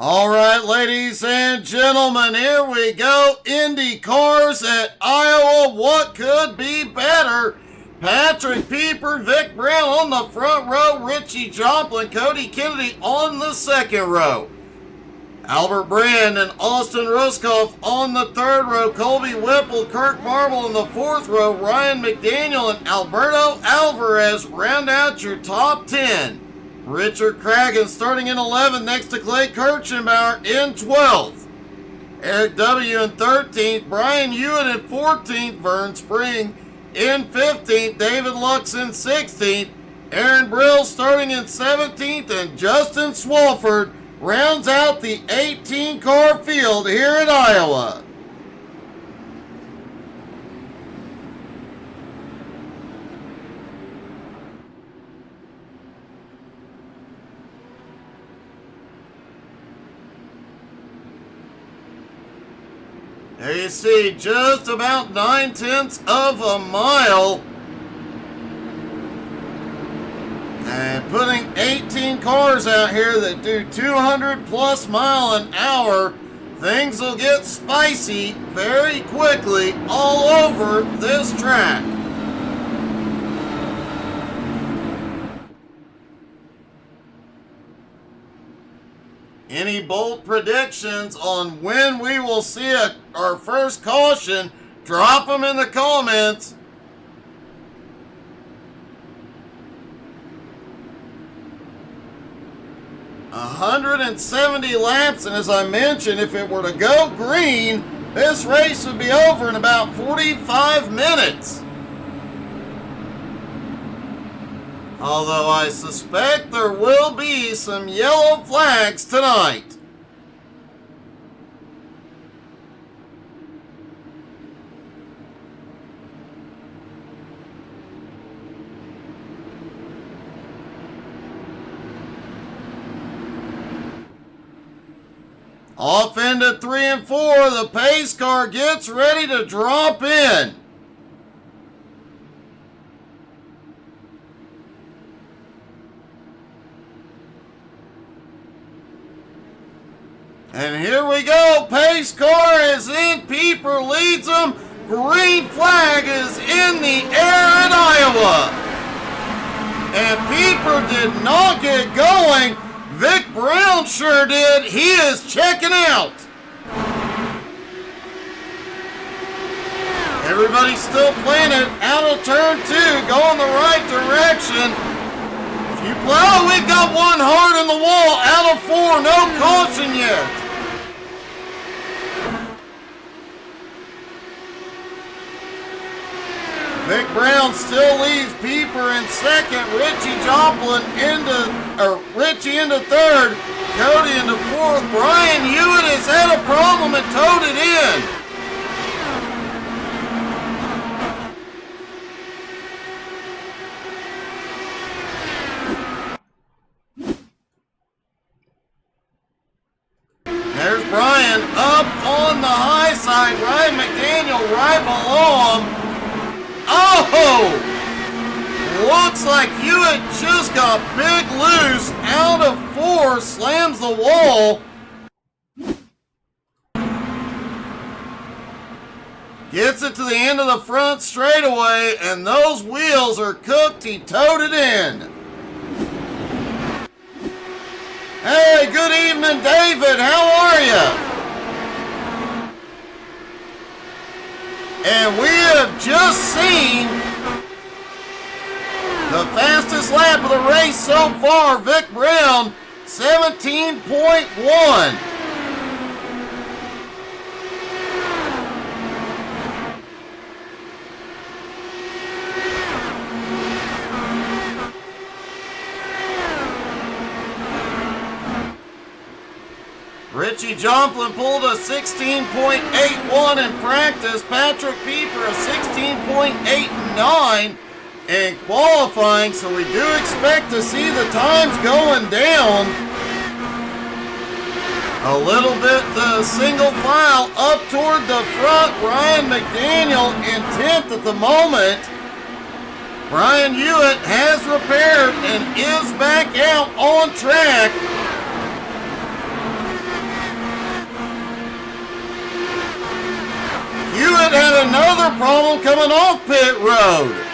All right, ladies and gentlemen, here we go. Indy cars at Iowa. What could be better? Patrick Pieper, Vic Brown on the front row, Richie Joplin, Cody Kennedy on the second row. Albert Brand and Austin Ruskoff on the third row, Colby Whipple, Kirk Marble in the fourth row, Ryan McDaniel and Alberto Alvarez round out your top 10. Richard Cragen starting in 11 next to Clay Kirchenbauer in 12th. Eric W. in 13th, Brian Hewitt in 14th, Vern Spring in 15th, David Lux in 16th, Aaron Brill starting in 17th, and Justin Swalford rounds out the 18-car field here at Iowa. There you see, just about 9/10 of a mile. And putting 18 cars out here that do 200 plus mile an hour, things will get spicy very quickly all over this track. Any bold predictions on when we will see our first caution? Drop them in the comments. $170 laps, and as I mentioned, if it were to go green, this race would be over in about 45 minutes. Although I suspect there will be some yellow flags tonight. Off into 3 and 4, the pace car gets ready to drop in. And here we go, pace car is in, Pieper leads them, green flag is in the air at Iowa. And Pieper did not get going, Vic Brown sure did, he is checking out. Everybody's still playing it, out of turn 2, going the right direction. Oh, we've got one hard in the wall, out of 4, no caution yet. Vic Brown still leaves Pieper in second, Richie into third, Cody into fourth. Brian Hewitt has had a problem and towed it in. There's Brian up on the high side, Ryan McDaniel right below him. Oh! Looks like Hewitt just got big loose, out of 4, slams the wall. Gets it to the end of the front straightaway, and those wheels are cooked. He towed it in. Hey, good evening, David. How are you? And we have just seen the fastest lap of the race so far. Vic Brown, 17.1. Richie Joplin pulled a 16.81 in practice. Patrick Pieper a 16.89 in qualifying. So we do expect to see the times going down a little bit. The single file up toward the front. Ryan McDaniel in 10th at the moment. Brian Hewitt has repaired and is back out on track. tire problem coming off pit road.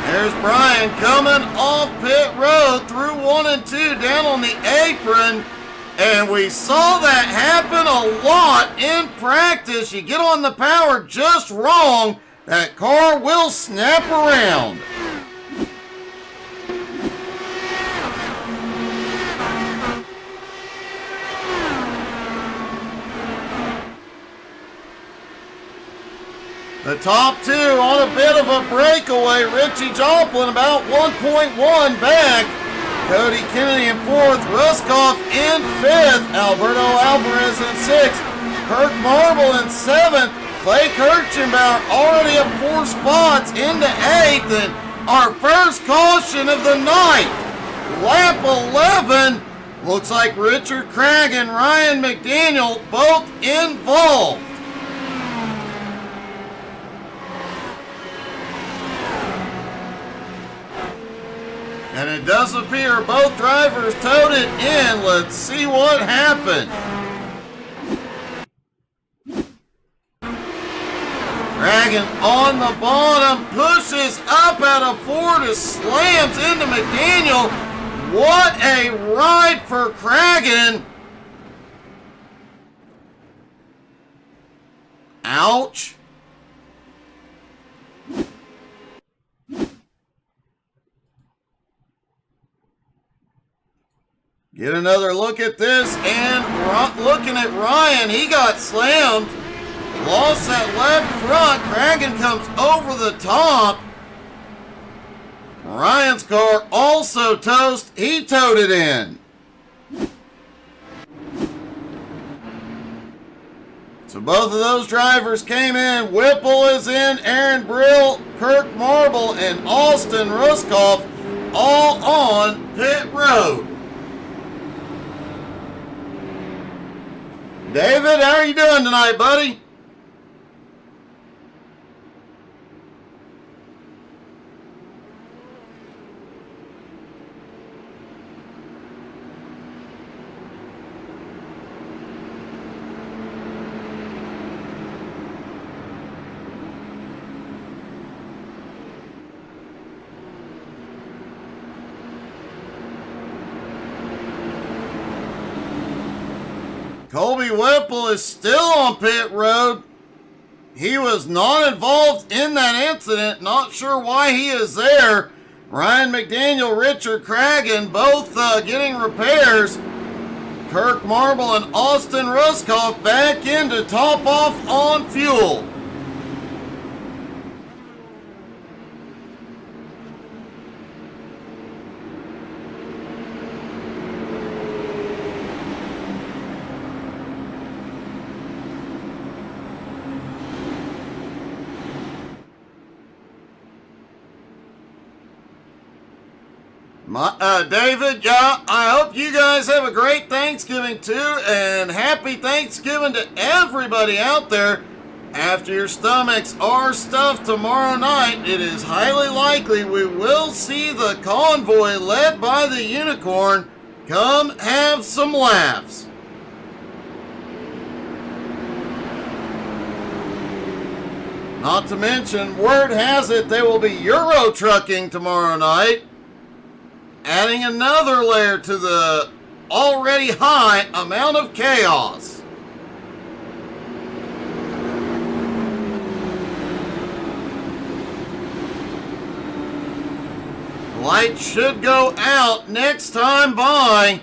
There's Brian coming off pit road through 1 and 2 down on the apron. And we saw that happen a lot in practice. You get on the power just wrong, that car will snap around. The top two on a bit of a breakaway. Richie Joplin about 1.1 back. Cody Kennedy in 4th. Ruskoff in 5th. Alberto Alvarez in 6th. Kirk Marble in 7th. Clay Kirchenbauer already up 4 spots into 8th. And our first caution of the night. Lap 11. Looks like Richard Craig and Ryan McDaniel both involved. And it does appear both drivers towed it in. Let's see what happened. Dragon on the bottom, pushes up out of 4 to slams into McDaniel. What a ride for Cragen. Ouch. Get another look at this, and looking at Ryan, he got slammed. Lost that left front. Cragen comes over the top. Ryan's car also toast. He towed it in. So both of those drivers came in. Whipple is in. Aaron Brill, Kirk Marble, and Austin Ruskoff all on pit road. David, how are you doing tonight, buddy? Colby Whipple is still on pit road. He was not involved in that incident. Not sure why he is there. Ryan McDaniel, Richard Cragen, both getting repairs. Kirk Marble and Austin Ruskoff back in to top off on fuel. David, yeah, I hope you guys have a great Thanksgiving too, and happy Thanksgiving to everybody out there. After your stomachs are stuffed tomorrow night, it is highly likely we will see the convoy led by the Unicorn come have some laughs. Not to mention, word has it they will be Euro trucking tomorrow night, adding another layer to the already high amount of chaos. Lights should go out next time by.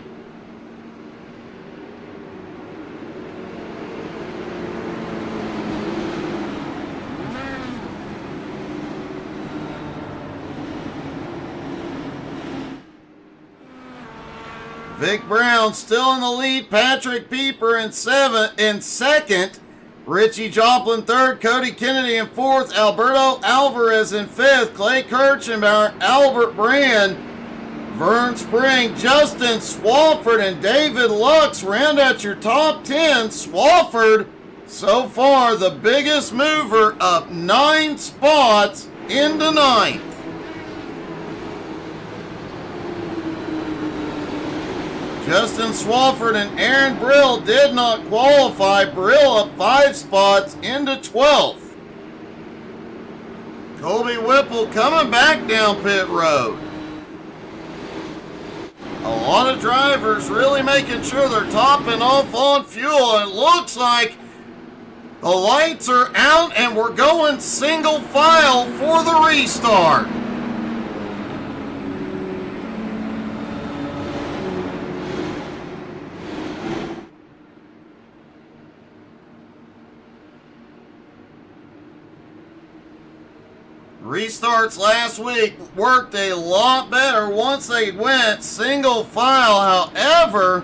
Vic Brown still in the lead. Patrick Pieper in second. Richie Joplin third. Cody Kennedy in fourth. Alberto Alvarez in fifth. Clay Kirchenbauer, Albert Brand, Vern Spring, Justin Swafford, and David Lux round out your top 10. Swafford, so far the biggest mover, up 9 spots into ninth. Justin Swafford and Aaron Brill did not qualify. Brill up 5 spots into 12th. Colby Whipple coming back down pit road. A lot of drivers really making sure they're topping off on fuel. It looks like the lights are out and we're going single file for the restart. Restarts last week worked a lot better once they went single file. However,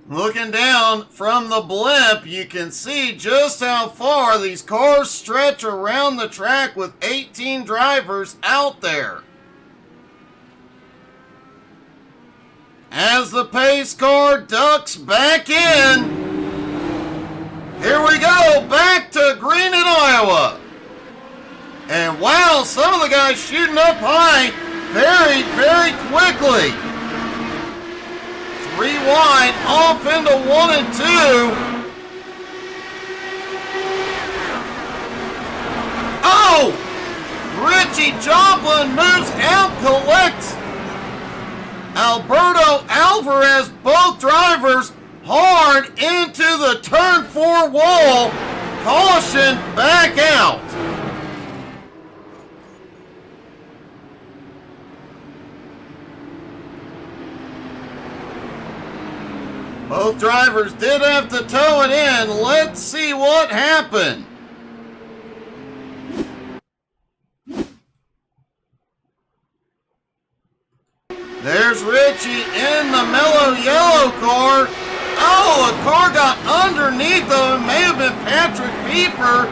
looking down from the blimp, you can see just how far these cars stretch around the track with 18 drivers out there. As the pace car ducks back in, here we go, back to green in Iowa. And wow, some of the guys shooting up high very, very quickly. 3 wide, off into 1 and 2. Oh! Richie Joplin moves out, collects Alberto Alvarez, both drivers hard into the turn 4 wall. Caution, back out. Both drivers did have to tow it in. Let's see what happened. There's Richie in the mellow yellow car. Oh, a car got underneath him. It may have been Patrick Pieper.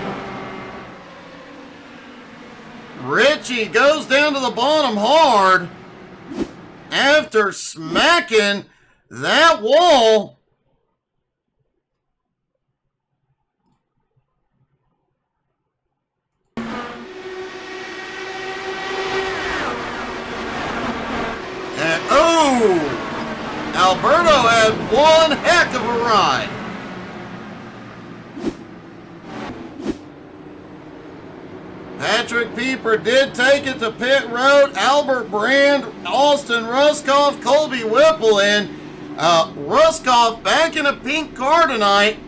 Richie goes down to the bottom hard after smacking that wall. And oh! Alberto had one heck of a ride. Patrick Pieper did take it to pit road. Albert Brand, Austin Ruskoff, Colby Whipple in. Ruskoff back in a pink car tonight.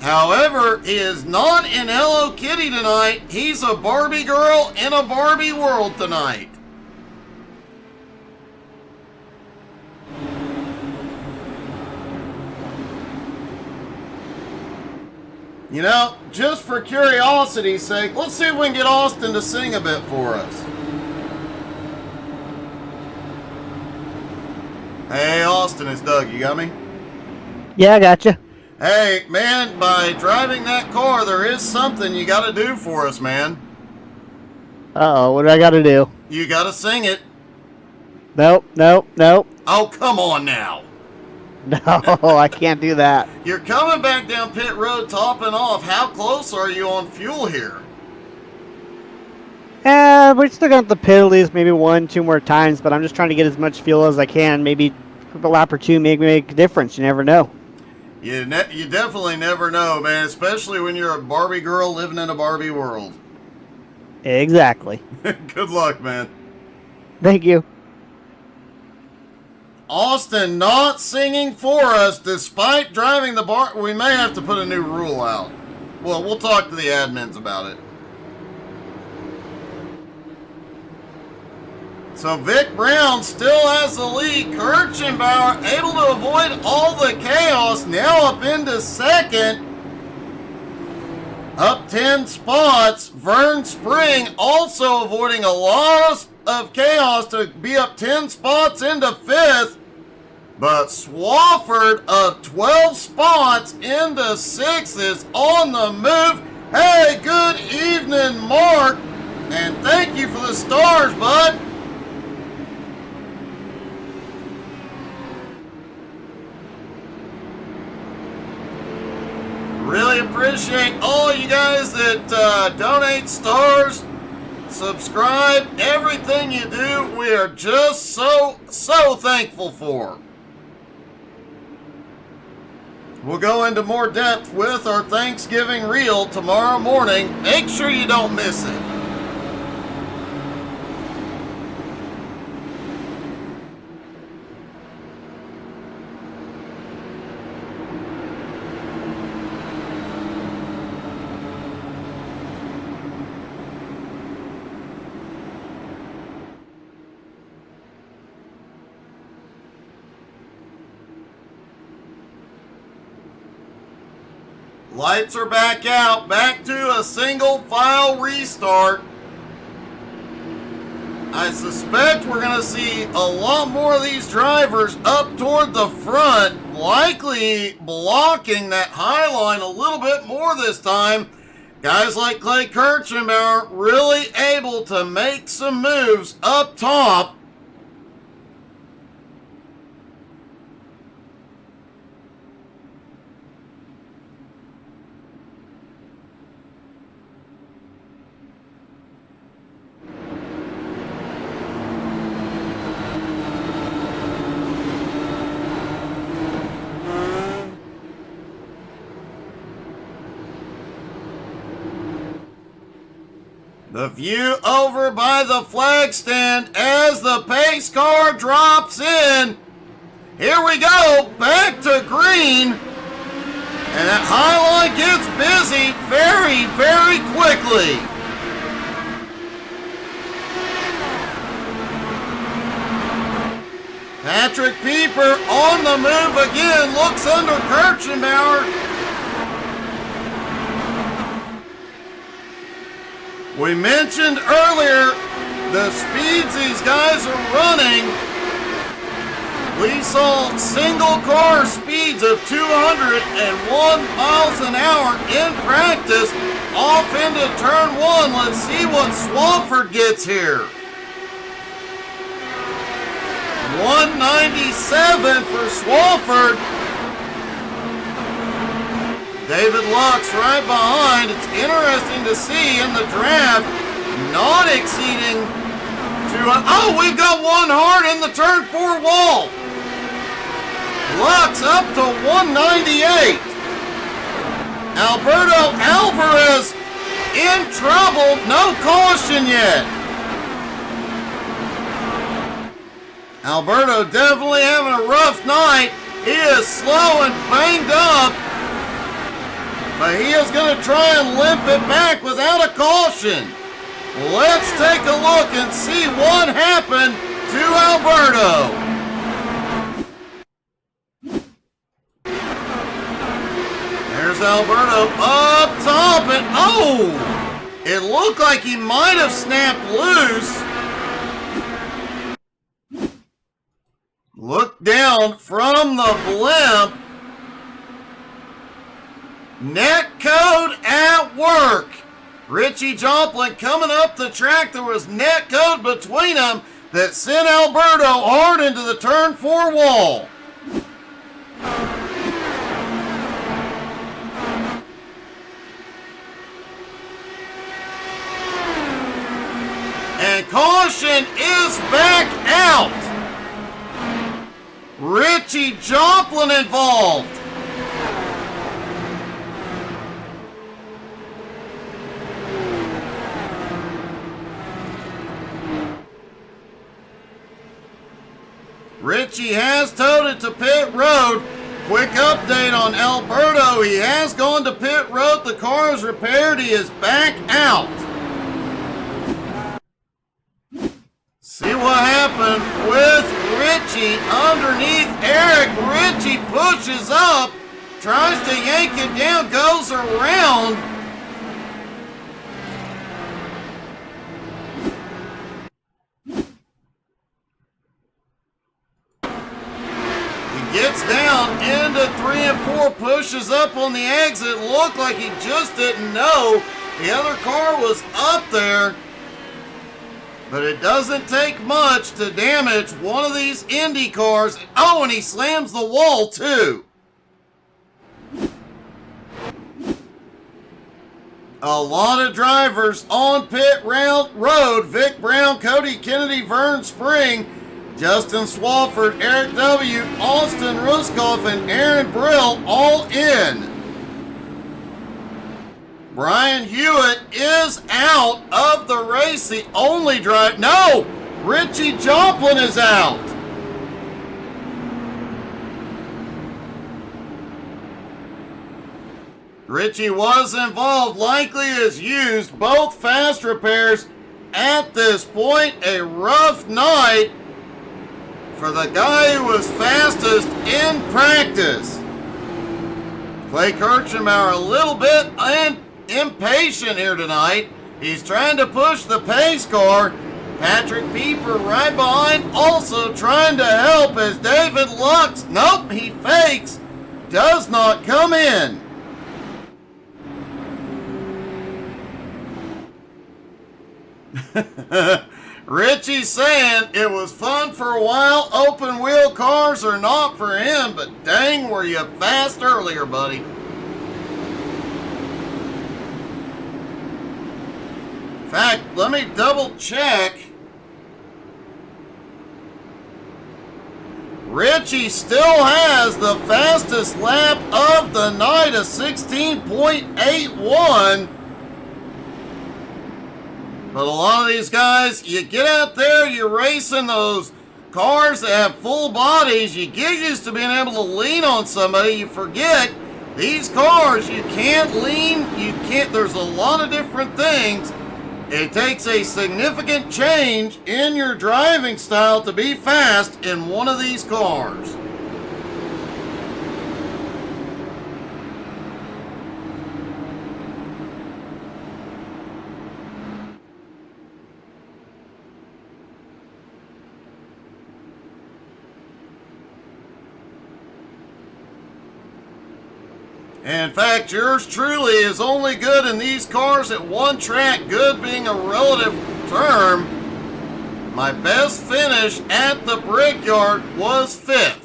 However, he is not in Hello Kitty tonight. He's a Barbie girl in a Barbie world tonight. You know, just for curiosity's sake, let's see if we can get Austin to sing a bit for us. Hey, Austin, it's Doug. You got me? Yeah, I gotcha. Hey, man, by driving that car, there is something you got to do for us, man. Uh-oh, what do I got to do? You got to sing it. Nope. Oh, come on now. No, I can't do that. You're coming back down pit road, topping off. How close are you on fuel here? We're still going to have to pit at least maybe 1-2 more times, but I'm just trying to get as much fuel as I can. Maybe a lap or two make a difference. You never know. You definitely never know, man, especially when you're a Barbie girl living in a Barbie world. Exactly. Good luck, man. Thank you. Austin not singing for us despite driving the bar. We may have to put a new rule out. Well, we'll talk to the admins about it. So Vic Brown still has the lead. Kirchenbauer able to avoid all the chaos. Now up into second. Up 10 spots. Vern Spring also avoiding a lot of chaos to be up 10 spots into fifth. But Swafford up 12 spots into sixth is on the move. Hey, good evening, Mark. And thank you for the stars, bud. Really appreciate all you guys that donate stars. subscribe, everything you do, we are just so thankful for. We'll go into more depth with our Thanksgiving reel tomorrow morning. Make sure you don't miss it. Lights are back out, back to a single file restart. I suspect we're going to see a lot more of these drivers up toward the front, likely blocking that high line a little bit more this time. Guys like Clay Kirchenbauer really able to make some moves up top. The view over by the flag stand as the pace car drops in. Here we go, back to green. And that high line gets busy very, very quickly. Patrick Pieper on the move again, looks under Kirchenbauer. We mentioned earlier the speeds these guys are running. We saw single car speeds of 201 miles an hour in practice off into turn one. Let's see what Swafford gets here. 197 for Swafford. David Luck's right behind. It's interesting to see in the draft, not exceeding 200. Oh, we've got one hard in the turn four wall. Luck's up to 198. Alberto Alvarez in trouble. No caution yet. Alberto definitely having a rough night. He is slow and banged up. But he is going to try and limp it back without a caution. Let's take a look and see what happened to Alberto. There's Alberto up top, and oh! It looked like he might have snapped loose. Look down from the blimp. Net code at work. Richie Joplin coming up the track. There was net code between them that sent Alberto hard into the turn four wall. And caution is back out. Richie Joplin involved. Richie has towed it to pit road. Quick update on Alberto. He has gone to pit road. The car is repaired. He is back out. See what happened with Richie underneath Eric. Richie pushes up, tries to yank it down, goes around. Gets down into 3 and 4, pushes up on the exit. Looked like he just didn't know the other car was up there. But it doesn't take much to damage one of these Indy cars. Oh, and he slams the wall too. A lot of drivers on pit road. Vic Brown, Cody Kennedy, Vern Spring, Justin Swafford, Eric W., Austin Ruskoff, and Aaron Brill all in. Brian Hewitt is out of the race. The only drive. No! Richie Joplin is out. Richie was involved, likely has used both fast repairs at this point. A rough night for the guy who was fastest in practice. Clay Kirchenbauer a little bit impatient here tonight. He's trying to push the pace car. Patrick Pieper right behind, also trying to help as David Lux, nope, he fakes, does not come in. Richie saying it was fun for a while. Open wheel cars are not for him, but dang, were you fast earlier, buddy. In fact, let me double check. Richie still has the fastest lap of the night, a 16.81. But a lot of these guys, you get out there, you're racing those cars that have full bodies, you get used to being able to lean on somebody, you forget these cars, you can't lean, there's a lot of different things. It takes a significant change in your driving style to be fast in one of these cars. In fact, yours truly is only good in these cars at one track, good being a relative term. My best finish at the Brickyard was 5th.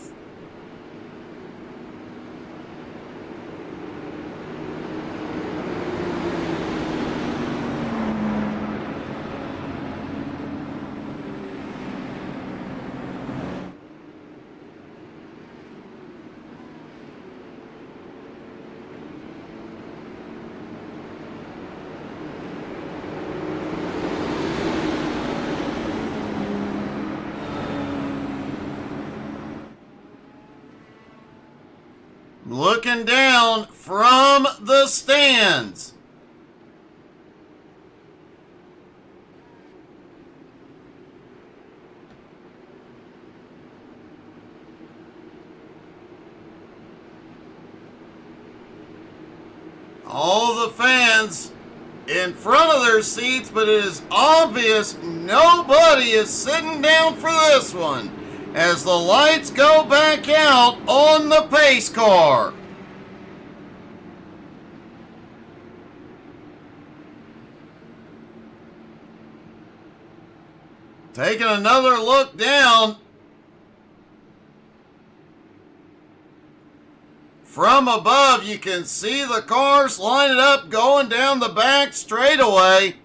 Looking down from the stands. All the fans in front of their seats, but it is obvious nobody is sitting down for this one, as the lights go back out on the pace car. Taking another look down from above, you can see the cars lining up going down the back straightaway.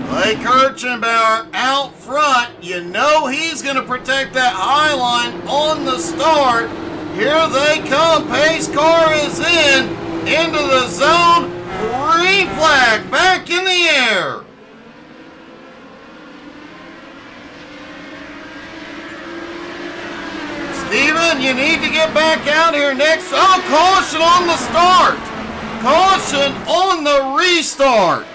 Clay Kirchenbauer out front. You know he's going to protect that high line on the start. Here they come. Pace car is into the zone. Green flag back in the air. Steven, you need to get back out here next. Oh, caution on the start. Caution on the restart.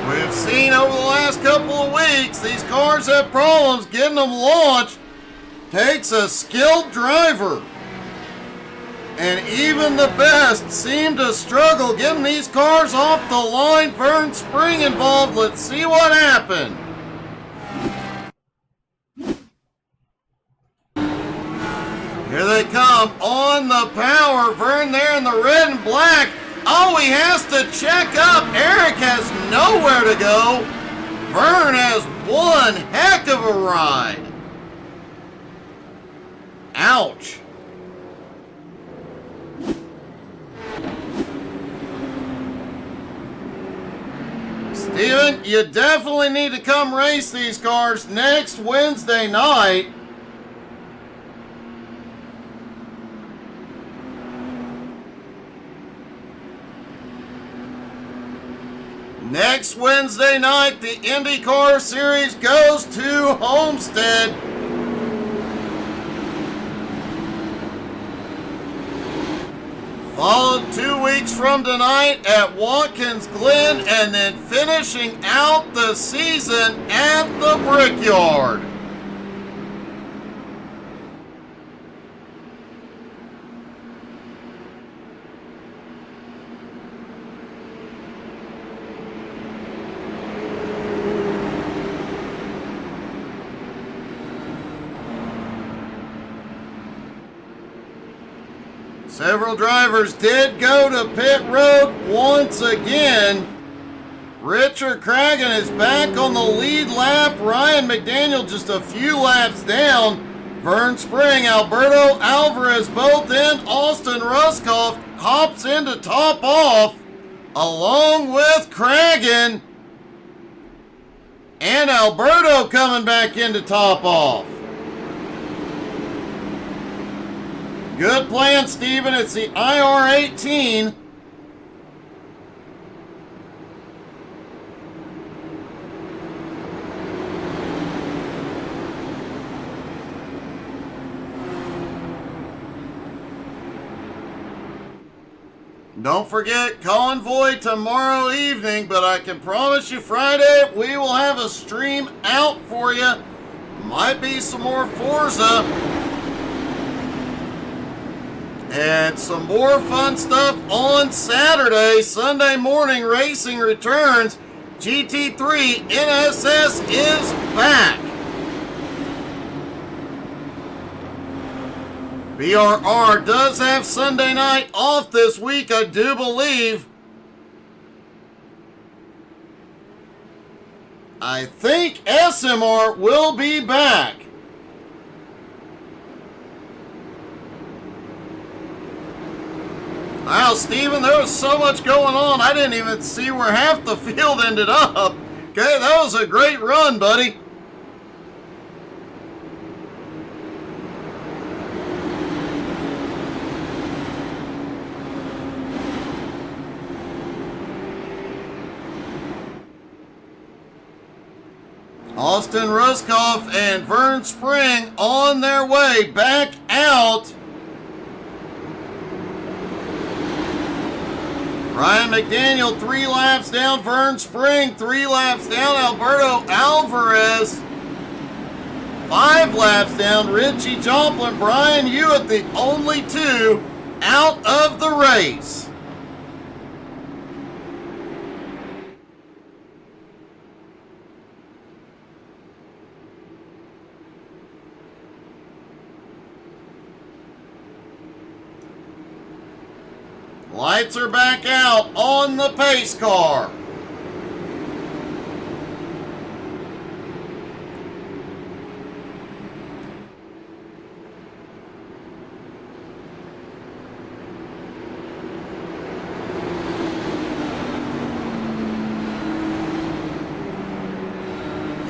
We've seen over the last couple of weeks, these cars have problems getting them launched. Takes a skilled driver. And even the best seem to struggle getting these cars off the line. Vern Spring involved. Let's see what happened. Here they come on the power. Vern there in the red and black. Oh, he has to check up. Eric has nowhere to go. Vern has one heck of a ride. Ouch. Steven, you definitely need to come race these cars next Wednesday night. Next Wednesday night, the IndyCar Series goes to Homestead. Followed 2 weeks from tonight at Watkins Glen, and then finishing out the season at the Brickyard. Several drivers did go to pit road once again. Richard Cragen is back on the lead lap. Ryan McDaniel just a few laps down. Vern Spring, Alberto Alvarez both in. Austin Ruskoff hops in to top off along with Cragen. And Alberto coming back in to top off. Good plan, Steven. It's the IR-18. Don't forget Convoy tomorrow evening, but I can promise you Friday we will have a stream out for you. Might be some more Forza. And some more fun stuff on Saturday. Sunday morning racing returns. GT3 NSS is back. BRR does have Sunday night off this week, I do believe. I think SMR will be back. Wow, Steven, there was so much going on, I didn't even see where half the field ended up. Okay, that was a great run, buddy. Austin Ruskoff and Vern Spring on their way back out. Ryan McDaniel 3 laps down, Vern Spring 3 laps down, Alberto Alvarez 5 laps down, Richie Joplin, Brian Hewitt, the only 2 out of the race. Lights are back out on the pace car.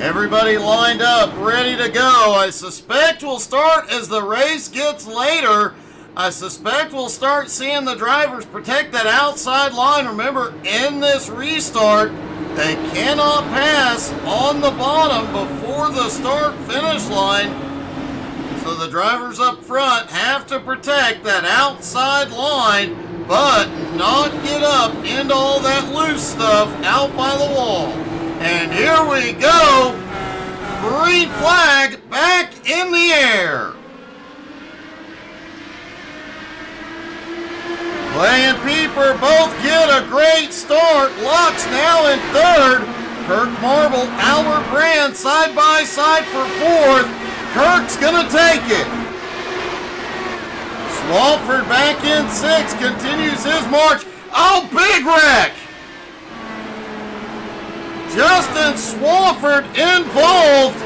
Everybody lined up, ready to go. I suspect we'll start as the race gets later. I suspect we'll start seeing the drivers protect that outside line. Remember, in this restart, they cannot pass on the bottom before the start-finish line. So the drivers up front have to protect that outside line, but not get up into all that loose stuff out by the wall. And here we go. Green flag back in the air. Clay and Pieper both get a great start. Lux now in third. Kirk Marble, Albert Brand side by side for fourth. Kirk's gonna take it. Swafford back in sixth, continues his march. Oh, big wreck! Justin Swafford involved.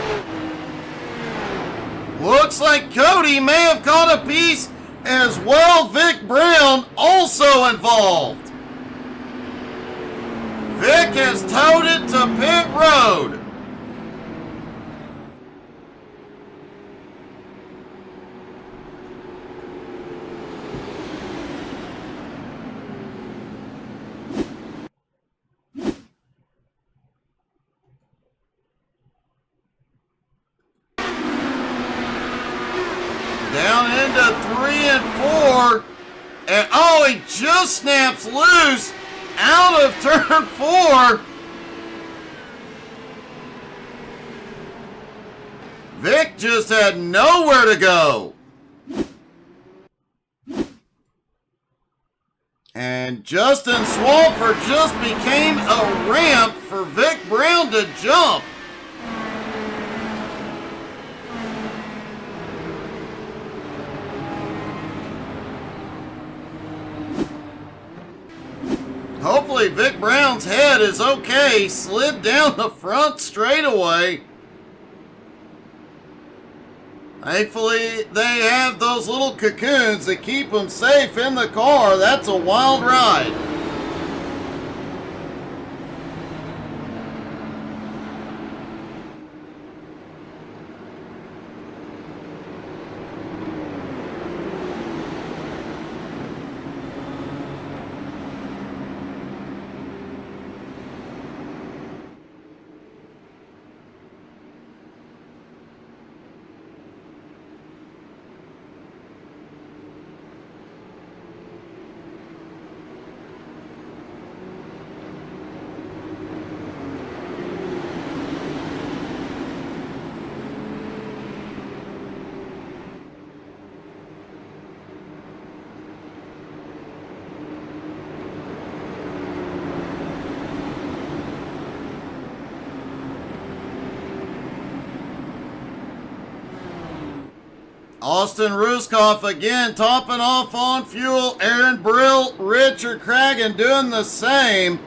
Looks like Cody may have caught a piece as well. Vic Brown also involved. Vic has towed it to pit road. Down into 3 and 4. And oh, he just snaps loose out of turn 4. Vic just had nowhere to go. And Justin Swafford just became a ramp for Vic Brown to jump. Hopefully Vic Brown's head is okay. Slid down the front straightaway. Thankfully, they have those little cocoons that keep them safe in the car. That's a wild ride. Austin Ruskoff again topping off on fuel. Aaron Brill, Richard Cragen doing the same.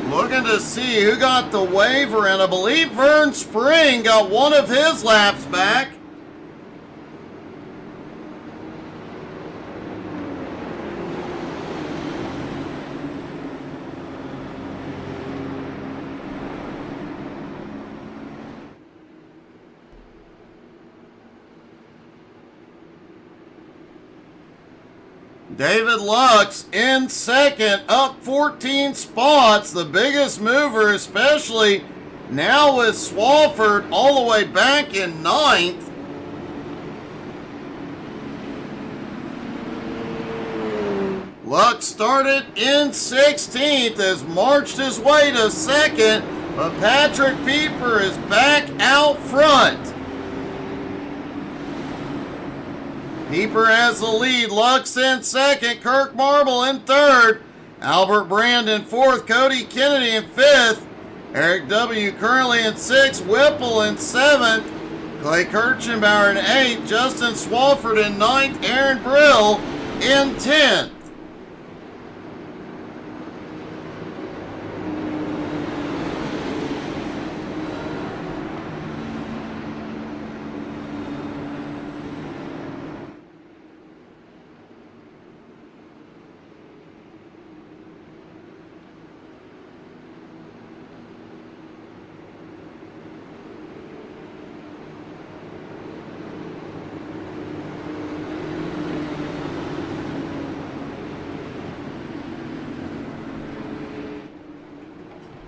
Looking to see who got the waiver, and I believe Vern Spring got one of his laps back. David Lux in second, up 14 spots. The biggest mover, especially now with Swafford all the way back in ninth. Lux started in 16th, has marched his way to second, but Patrick Pieper is back out front. Pieper has the lead. Lux in second. Kirk Marble in third. Albert Brand in fourth. Cody Kennedy in fifth. Eric W. currently in sixth. Whipple in seventh. Clay Kirchenbauer in eighth. Justin Swafford in ninth. Aaron Brill in 10th.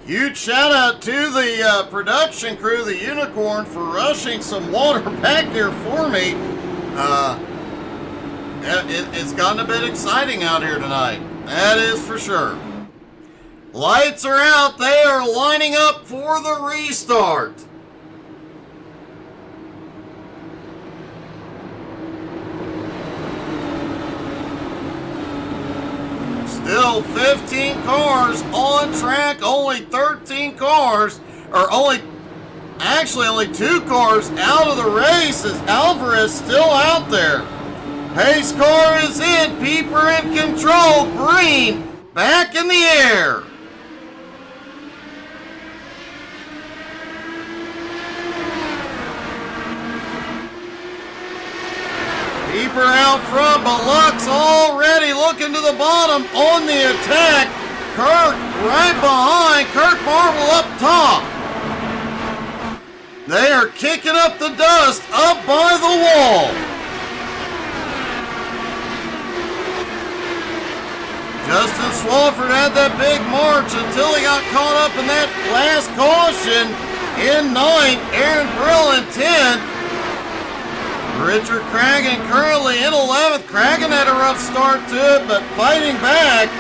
Huge shout out to the production crew, the Unicorn, for rushing some water back here for me. It's gotten a bit exciting out here tonight. That is for sure. Lights are out. They are lining up for the restart. Still 15 cars on track, only 13 cars, or only 2 cars out of the race as Alvarez still out there. Pace car is in. Peeper in control. Green back in the air. Peeper out front, but Luck's already looking to the bottom on the attack. Kirk right behind. Kirk Marvel up top. They are kicking up the dust up by the wall. Justin Swafford had that big march until he got caught up in that last caution in 9th. Aaron Brill in 10th. Richard Cragen currently in 11th. Cragen had a rough start to it, but fighting back.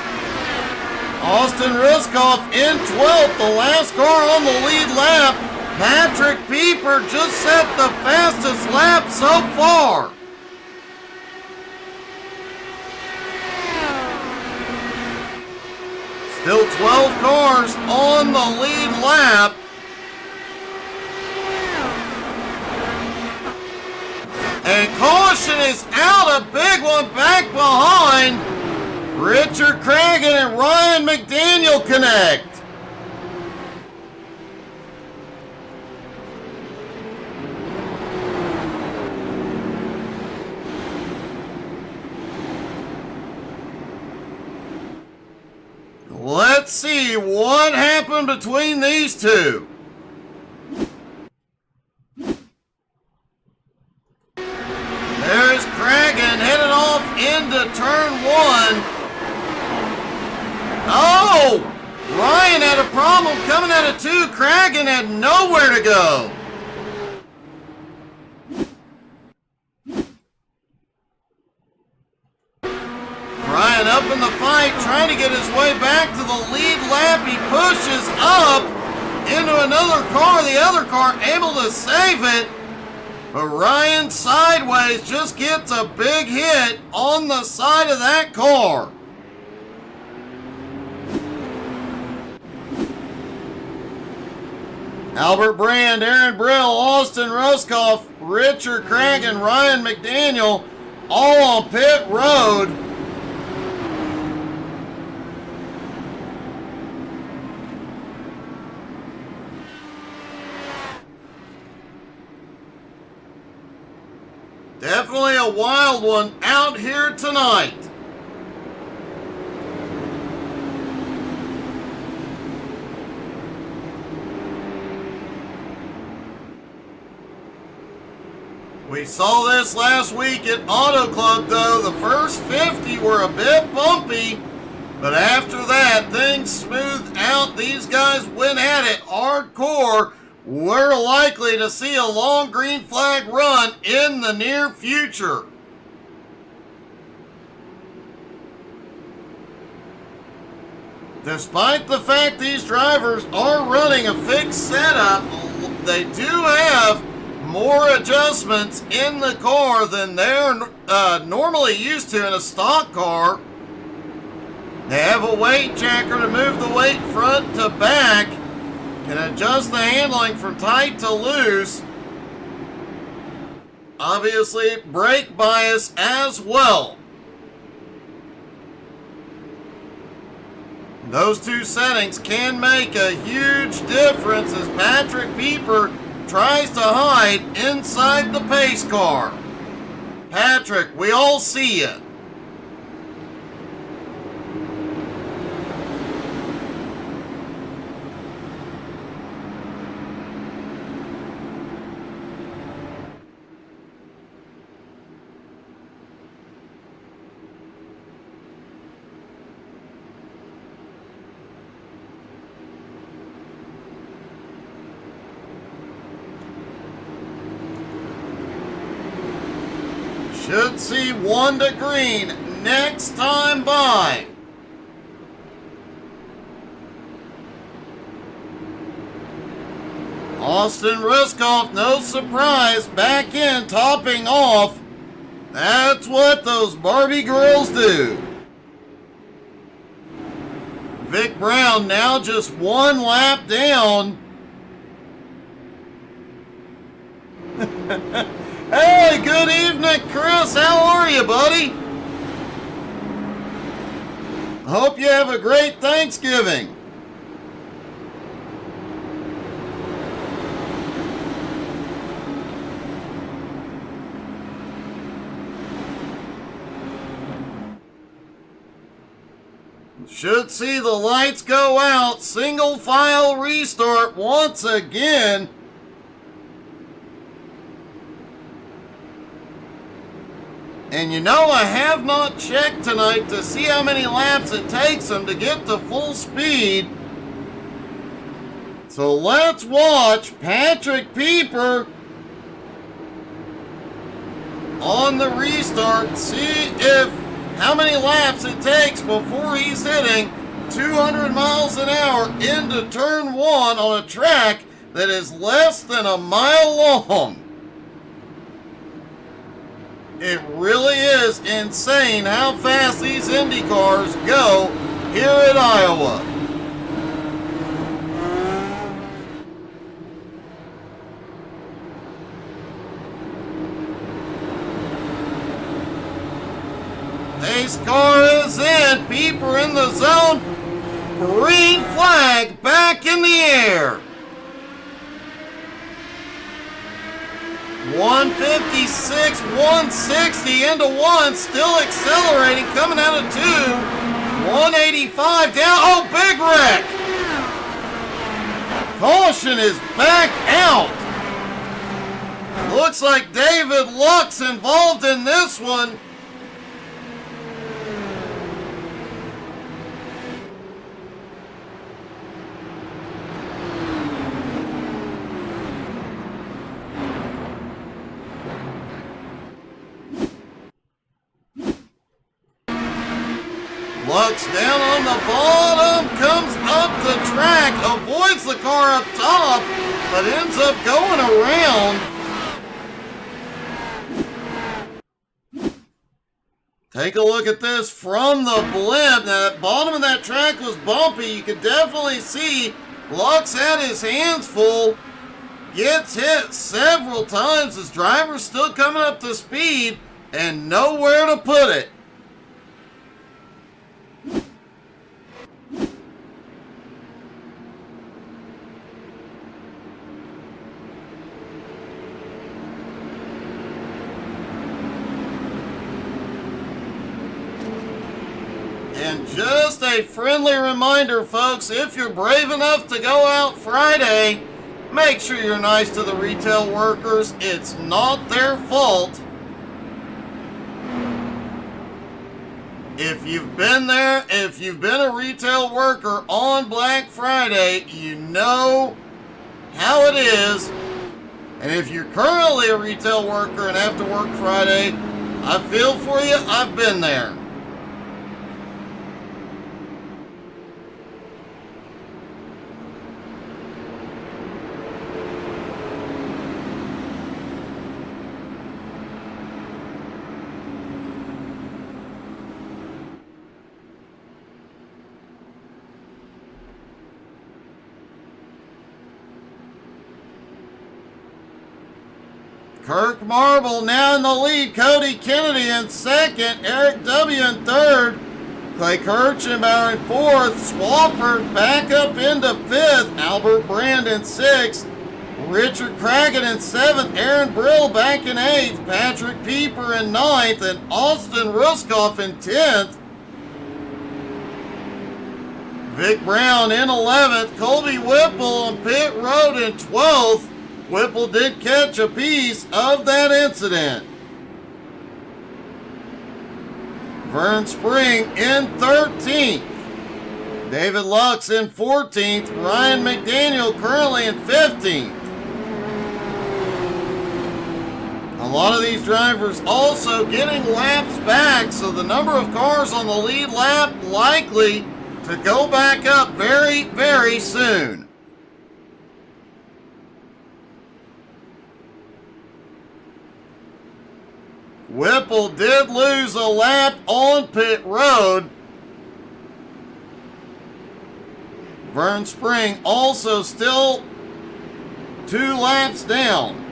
Austin Ruskoff in 12th, the last car on the lead lap. Patrick Peeper just set the fastest lap so far. Still 12 cars on the lead lap. And caution is out, a big one back behind. Richard Cragen and Ryan McDaniel connect. Let's see what happened between these two. There's Cragen headed off into turn 1. Oh! Ryan had a problem coming out of 2. Cragen had nowhere to go. Ryan up in the fight, trying to get his way back to the lead lap. He pushes up into another car. The other car able to save it. But Ryan sideways just gets a big hit on the side of that car. Albert Brand, Aaron Brill, Austin Ruskoff, Richard Cragen, Ryan McDaniel, all on pit road. Definitely a wild one out here tonight. We saw this last week at Auto Club, though. The first 50 were a bit bumpy, but after that, things smoothed out. These guys went at it hardcore. We're likely to see a long green flag run in the near future. Despite the fact these drivers are running a fixed setup, they do have more adjustments in the car than they're normally used to in a stock car. They have a weight checker to move the weight front to back, can adjust the handling from tight to loose. Obviously, brake bias as well. Those two settings can make a huge difference as Patrick Peeper tries to hide inside the pace car. Patrick, we all see you. Should see 1 to green next time by. Austin Ruskoff, no surprise, back in, topping off. That's what those Barbie girls do. Vic Brown now just 1 lap down. Hey, good evening. Emmett Chris, how are you, buddy? Hope you have a great Thanksgiving. Should see the lights go out. Single file restart once again. And you know, I have not checked tonight to see how many laps it takes them to get to full speed. So let's watch Patrick Pieper on the restart. See how many laps it takes before he's hitting 200 miles an hour into turn one on a track that is less than a mile long. It really is insane how fast these Indy cars go here at Iowa. Pace car is in. Pieper in the zone. Green flag back in the air. 156, 160 into one. Still accelerating. Coming out of two. 185 down. Oh, big wreck. Caution is back out. Looks like David Luck's involved in this one. Luck's down on the bottom, comes up the track, avoids the car up top, but ends up going around. Take a look at this from the blimp. Now, that bottom of that track was bumpy. You could definitely see Luck's had his hands full. Gets hit several times. His driver's still coming up to speed and nowhere to put it. And just a friendly reminder, folks, if you're brave enough to go out Friday, make sure you're nice to the retail workers. It's not their fault. If you've been there, if you've been a retail worker on Black Friday, you know how it is. And if you're currently a retail worker and have to work Friday, I feel for you. I've been there. Kirk Marble now in the lead. Cody Kennedy in second. Eric W. in third. Clay Kirchenbauer in fourth. Swafford back up into fifth. Albert Brand in sixth. Richard Cragen in seventh. Aaron Brill back in eighth. Patrick Pieper in ninth. And Austin Ruskoff in 10th. Vic Brown in 11th. Colby Whipple on pit road in 12th. Whipple did catch a piece of that incident. Vern Spring in 13th. David Luck's in 14th. Ryan McDaniel currently in 15th. A lot of these drivers also getting laps back, so the number of cars on the lead lap likely to go back up very, very soon. Whipple did lose a lap on pit road. Vern Spring also still 2 laps down.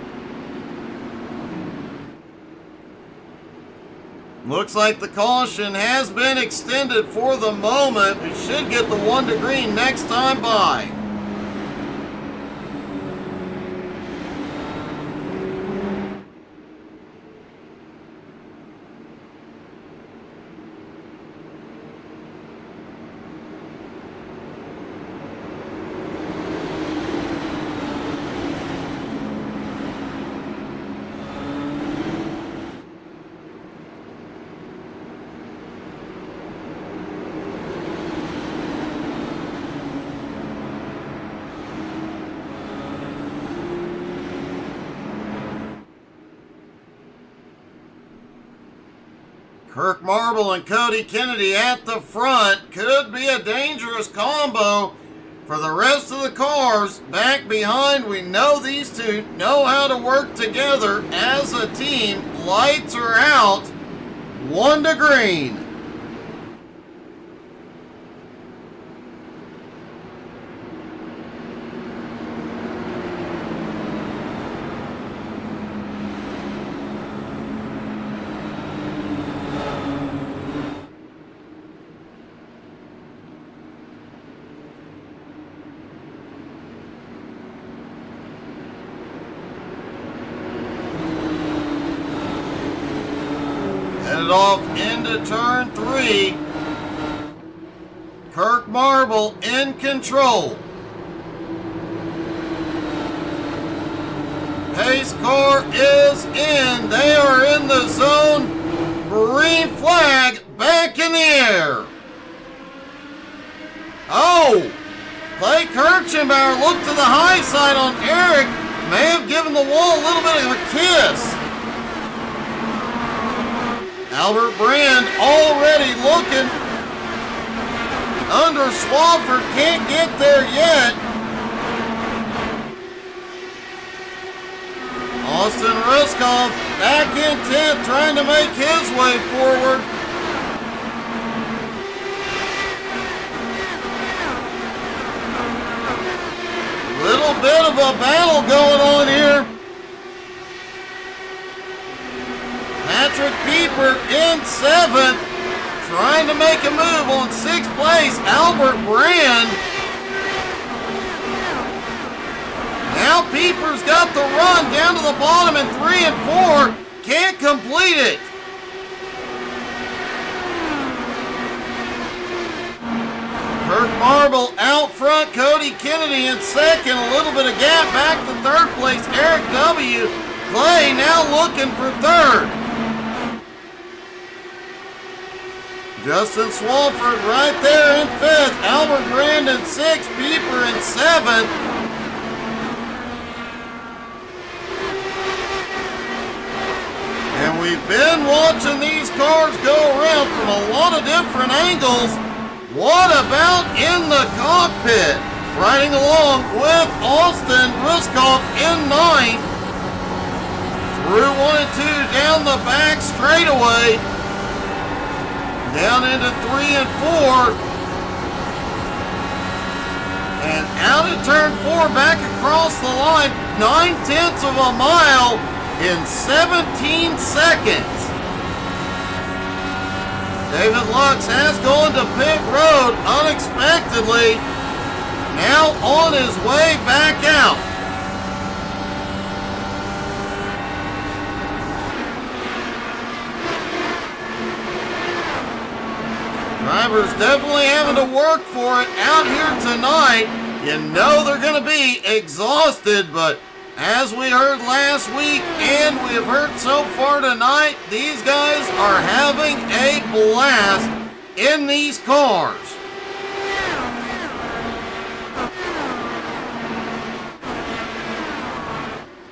Looks like the caution has been extended for the moment. We should get the 1 to green next time by. Kirk Marble and Cody Kennedy at the front. Could be a dangerous combo for the rest of the cars. Back behind, we know these two know how to work together as a team. Lights are out. 1 to green. Headed off into turn 3. Kirk Marble in control. Pace car is in. They are in the zone. Green flag back in the air. Oh! Clay Kirchenbauer looked to the high side on Eric. May have given the wall a little bit of a kiss. Albert Brand already looking under Swafford, can't get there yet. Austin Ruskoff back in 10th, trying to make his way forward. Little bit of a battle going on here. Patrick Pieper in 7th, trying to make a move on 6th place. Albert Brand. Now Pieper's got the run down to the bottom in 3 and 4. Can't complete it. Kirk Marble out front. Cody Kennedy in 2nd. A little bit of gap back to 3rd place. Eric W. Clay now looking for 3rd. Justin Swafford right there in 5th. Albert Brand in 6th. Pieper in 7th. And we've been watching these cars go around from a lot of different angles. What about in the cockpit? Riding along with Austin Ruskoff in 9th. Through 1 and 2 down the back straightaway. Down into 3 and 4. And out of turn 4, back across the line, 9/10 of a mile in 17 seconds. David Lux has gone to pit road unexpectedly. Now on his way back out. Drivers definitely having to work for it out here tonight. You know they're going to be exhausted, but as we heard last week and we have heard so far tonight, these guys are having a blast in these cars.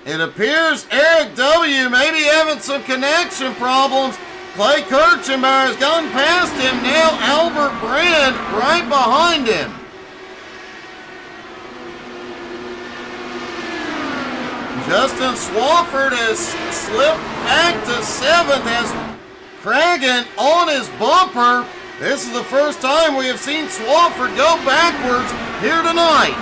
It appears Eric W. may be having some connection problems. Clay Kirchenbauer has gone past him. Now Albert Brand right behind him. Justin Swafford has slipped back to 7th as Cragen on his bumper. This is the first time we have seen Swafford go backwards here tonight.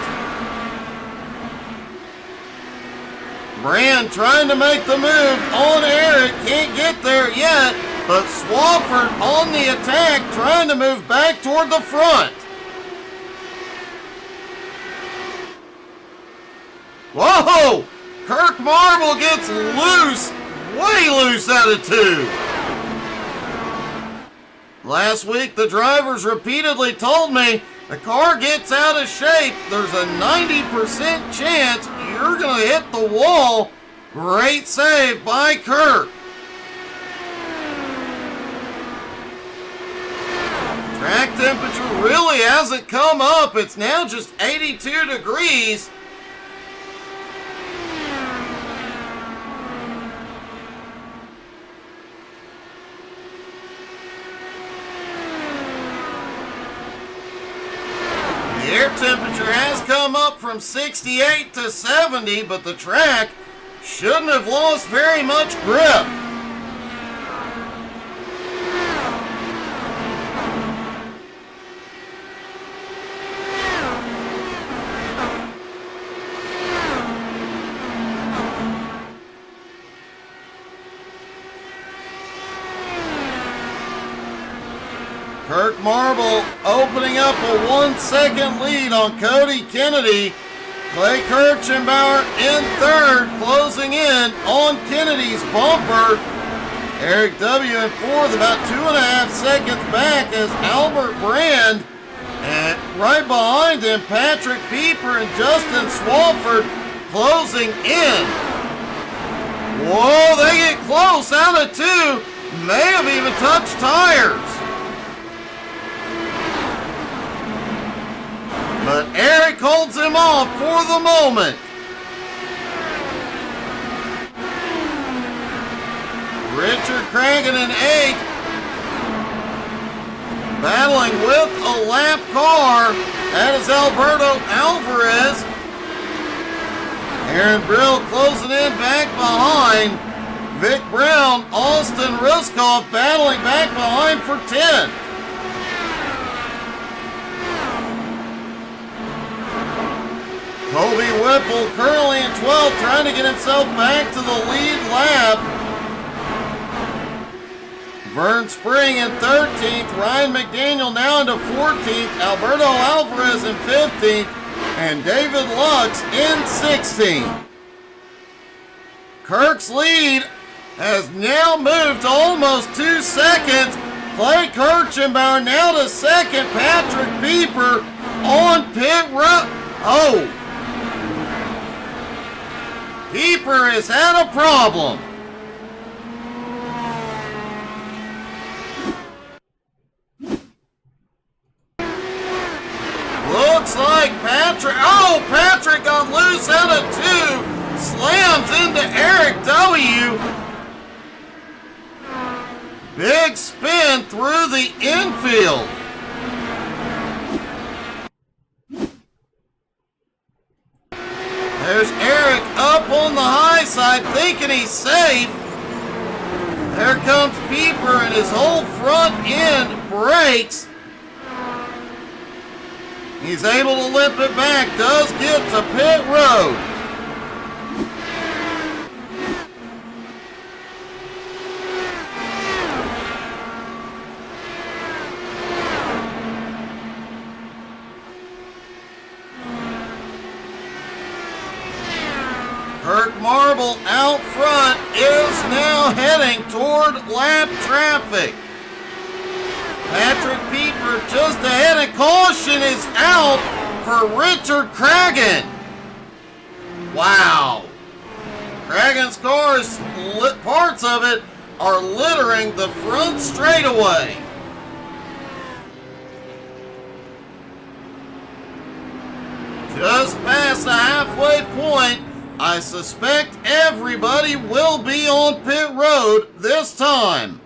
Brand trying to make the move on Eric. Can't get there yet. but Swafford on the attack, trying to move back toward the front. Whoa! Kirk Marble gets loose, way loose out of 2. Last week, the drivers repeatedly told me the car gets out of shape, there's a 90% chance you're going to hit the wall. Great save by Kirk. Track temperature really hasn't come up. It's now just 82 degrees. The air temperature has come up from 68 to 70, but the track shouldn't have lost very much grip. Kirk Marble opening up a 1-second lead on Cody Kennedy. Clay Kirchenbauer in third, closing in on Kennedy's bumper. Eric W. in fourth, about 2.5 seconds back as Albert Brand. And right behind him, Patrick Pieper and Justin Swafford closing in. Whoa, they get close out of 2. May have even touched tires. But Eric holds him off for the moment. Richard Cragen in 8th. Battling with a lap car. That is Alberto Alvarez. Aaron Brill closing in back behind. Vic Brown, Austin Ruskoff battling back behind for 10. Kobe Whipple currently in 12th, trying to get himself back to the lead lap. Vern Spring in 13th, Ryan McDaniel now into 14th, Alberto Alvarez in 15th, and David Lux in 16th. Kirk's lead has now moved to almost 2 seconds. Clay Kirchenbauer now to second, Patrick Pieper on pit road. Oh! Pieper has had a problem. Looks like Patrick got loose out of 2. Slams into Eric W. Big spin through the infield. There's Eric up on the high side thinking he's safe. There comes Pieper and his whole front end breaks. He's able to limp it back, does get to pit road. Kirk Marble out front is now heading toward lap traffic. Patrick Pieper just ahead, and caution is out for Richard Cragen. Wow. Cragen's cars, parts of it are littering the front straightaway. Just past the halfway point, I suspect everybody will be on pit road this time.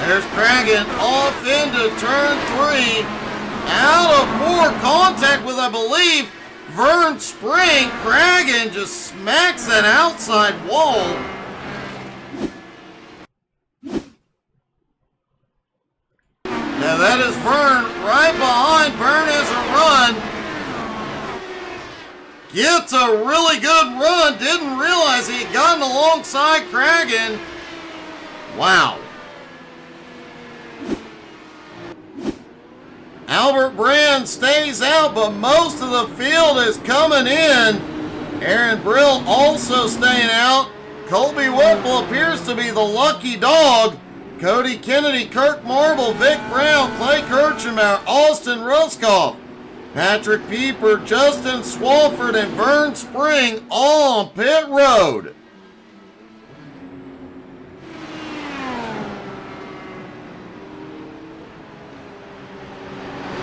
There's Cragen off into turn 3. Out of 4, contact with, I believe, Vern Spring. Cragen just smacks that outside wall. Now that is Vern right behind. Vern has a run. Gets a really good run. Didn't realize he had gotten alongside Cragen. Wow. Albert Brand stays out, but most of the field is coming in. Aaron Brill also staying out. Colby Whipple appears to be the lucky dog. Cody Kennedy, Kirk Marble, Vic Brown, Clay Kirchenbauer, Austin Ruskoff, Patrick Pieper, Justin Swafford, and Vern Spring all on pit road.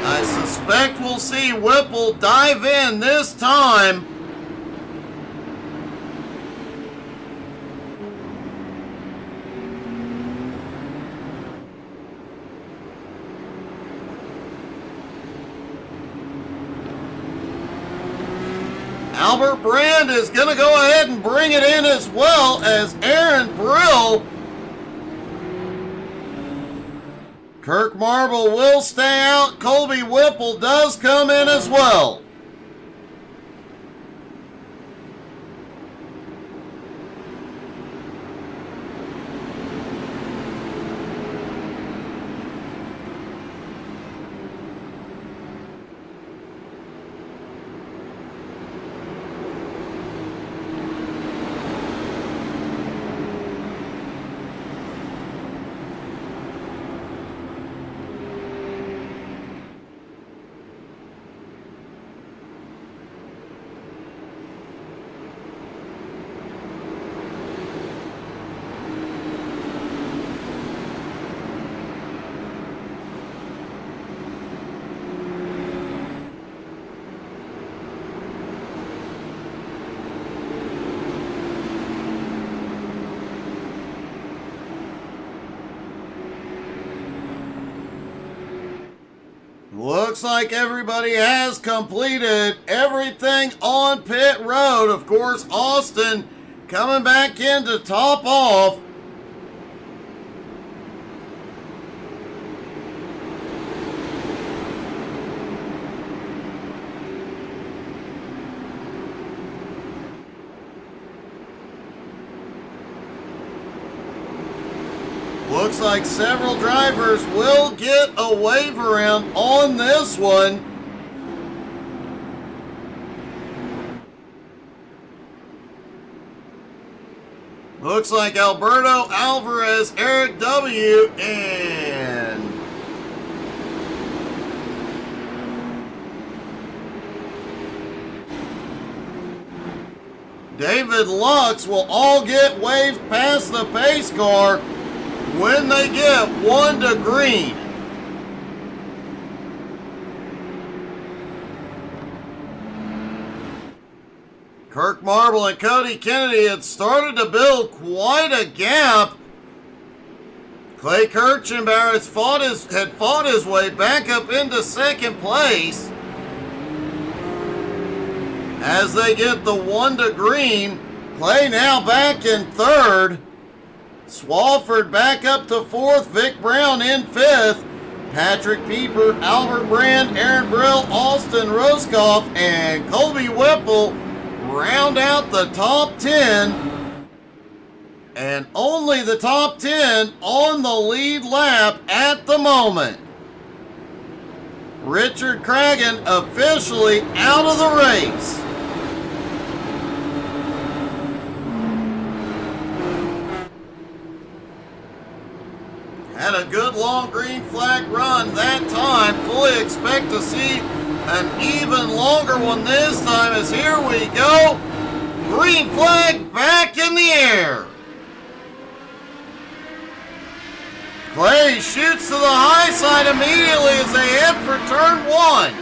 I suspect we'll see Whipple dive in this time. Albert Brand is going to go ahead and bring it in as well as Aaron Brill. Kirk Marble will stay out. Colby Whipple does come in as well. Looks like everybody has completed everything on pit road. Of course, Austin coming back in to top off. Looks like several drivers will get a wave around on this one. Looks like Alberto Alvarez, Eric W., and David Lux will all get waved past the pace car when they get one to green. Kirk Marble and Cody Kennedy had started to build quite a gap. Clay Kirchenbauer had fought his way back up into second place. As they get the one to green, Clay now back in third. Swafford back up to fourth. Vic Brown in fifth. Patrick Pieper, Albert Brand, Aaron Brill, Austin Ruskoff, and Colby Whipple round out the top 10. And only the top 10 on the lead lap at the moment. Richard Cragen officially out of the race. Had a good long green flag run that time. Fully expect to see an even longer one this time, as here we go. Green flag back in the air. Clay shoots to the high side immediately as they head for turn one.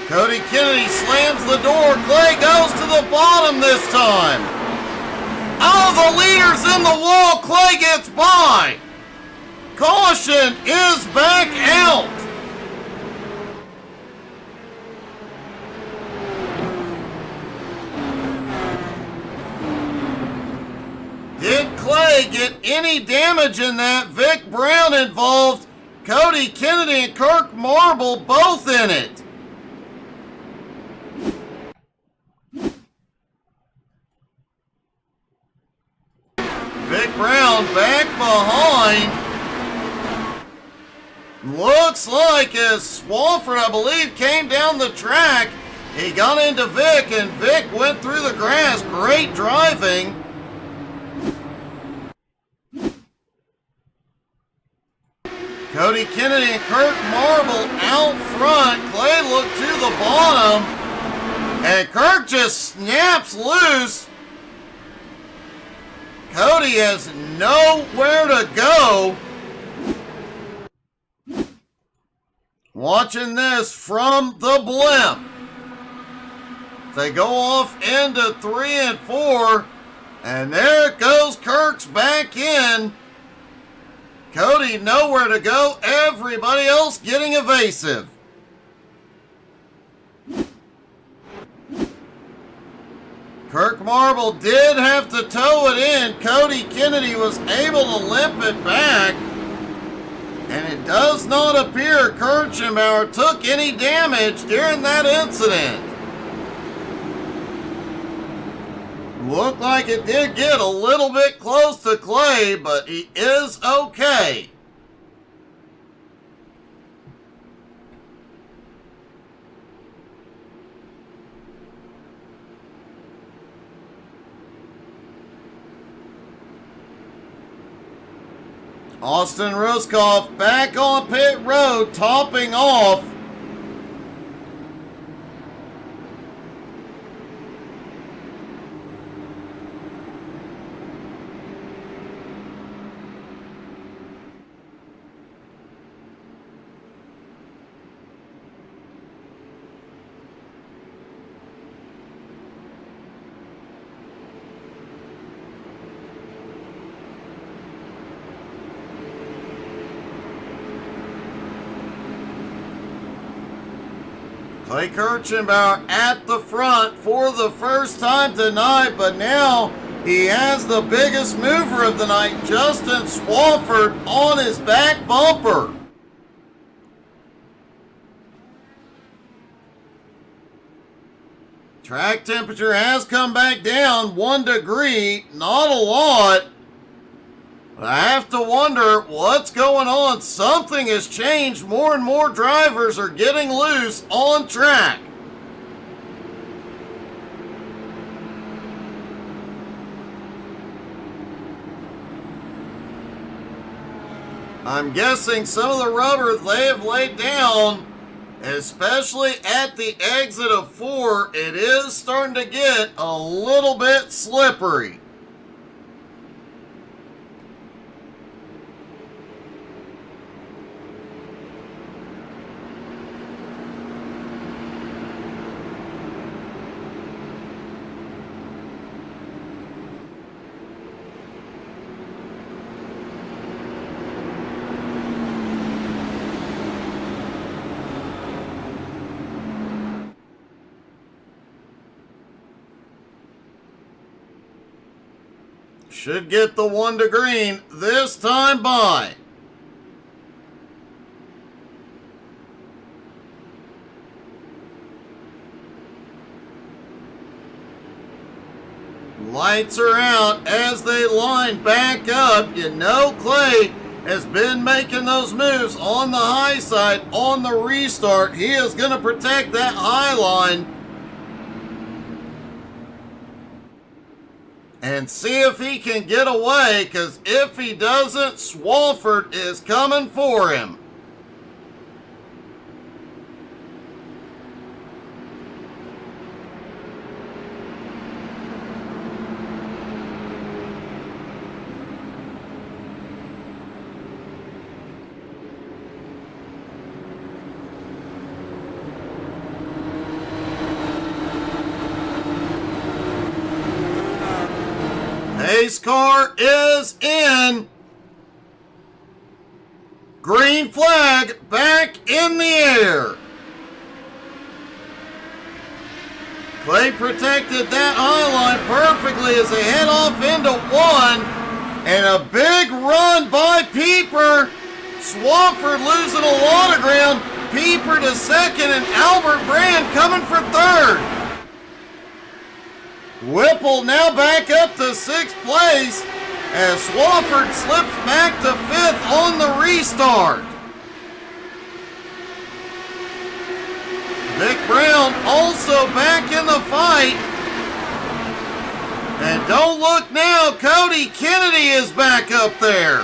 Cody Kennedy slams the door. Clay goes to the bottom this time. Oh, the leader's in the wall. Clay gets by. Caution is back out. Did Clay get any damage in that? Vic Brown involved Cody Kennedy and Kirk Marble both in it. Vic Brown back behind. Looks like as Swafford, I believe, came down the track, he got into Vic, and Vic went through the grass. Great driving. Cody Kennedy and Kirk Marble out front. Clay looked to the bottom, and Kirk just snaps loose. Cody has nowhere to go. Watching this from the blimp. They go off into 3 and 4, and there it goes. Kirk's back in. Cody nowhere to go. Everybody else getting evasive. Kirk Marble did have to tow it in. Cody Kennedy was able to limp it back. And it does not appear Kirchenbauer took any damage during that incident. Looked like it did get a little bit close to Clay, but he is okay. Austin Ruskoff back on pit road, topping off. Clay Kirchenbauer at the front for the first time tonight, but now he has the biggest mover of the night, Justin Swafford, on his back bumper. Track temperature has come back down 1 degree, not a lot. But I have to wonder what's going on. Something has changed. More and more drivers are getting loose on track. I'm guessing some of the rubber they have laid down, especially at the exit of 4, it is starting to get a little bit slippery. Should get the 1 to green this time by. Lights are out as they line back up. You know Clay has been making those moves on the high side on the restart. He is going to protect that high line and see if he can get away, because if he doesn't, Swafford is coming for him. Pace car is in. Green flag back in the air. Clay protected that high line perfectly as they head off into 1. And a big run by Pieper. Swafford losing a lot of ground. Pieper to second, and Albert Brand coming for third. Whipple now back up to 6th place as Swafford slips back to 5th on the restart. Vic Brown also back in the fight. And don't look now, Cody Kennedy is back up there.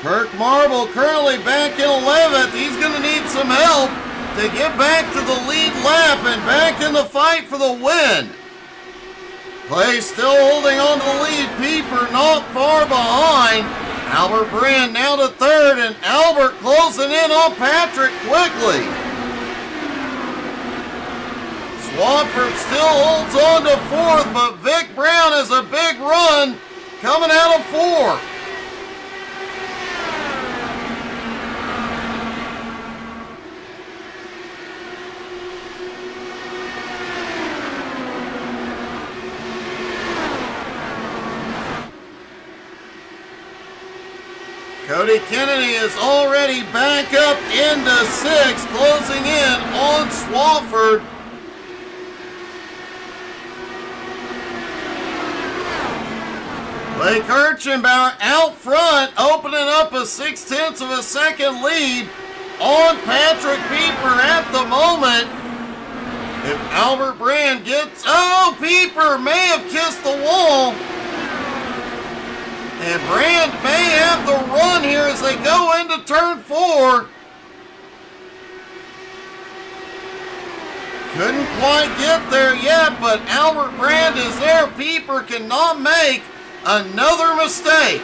Kirk Marble currently back in 11th. He's going to need some help to get back to the lead lap and back in the fight for the win. Clay still holding on to the lead. Pieper not far behind. Albert Brand now to 3rd, and Albert closing in on Patrick quickly. Swafford still holds on to 4th, but Vic Brown has a big run coming out of 4th. Cody Kennedy is already back up into 6th, closing in on Swafford. Blake Kirchenbauer out front, opening up a 0.6 of a second lead on Patrick Pieper at the moment. If Albert Brand gets, Pieper may have kissed the wall. And Brand may have the run here as they go into turn 4. Couldn't quite get there yet, but Albert Brand is there. Pieper cannot make another mistake.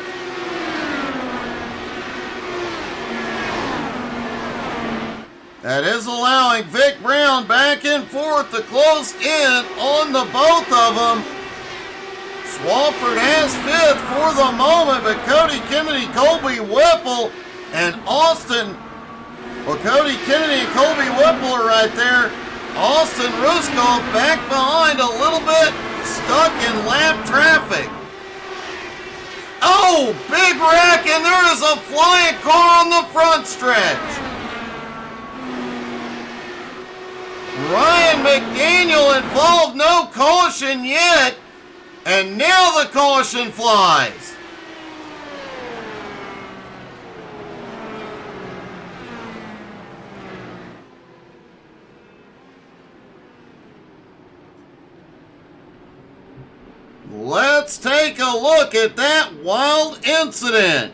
That is allowing Vic Brown back in 4th to close in on the both of them. Swafford has 5th for the moment, but Cody Kennedy, Colby Whipple, and Austin. Well, Cody Kennedy and Colby Whipple are right there. Austin Ruskov back behind a little bit, stuck in lap traffic. Oh, big wreck, and there is a flying car on the front stretch. Ryan McDaniel involved, no caution yet. And now the caution flies. Let's take a look at that wild incident.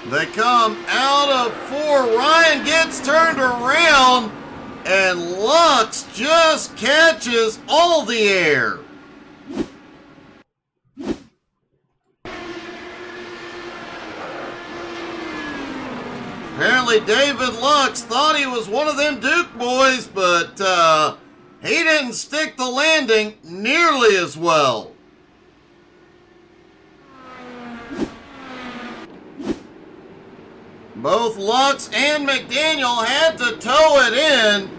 They come out of 4. Ryan gets turned around, and Lux just catches all the air. Apparently David Lux thought he was one of them Duke boys, but he didn't stick the landing nearly as well. Both Lux and McDaniel had to tow it in.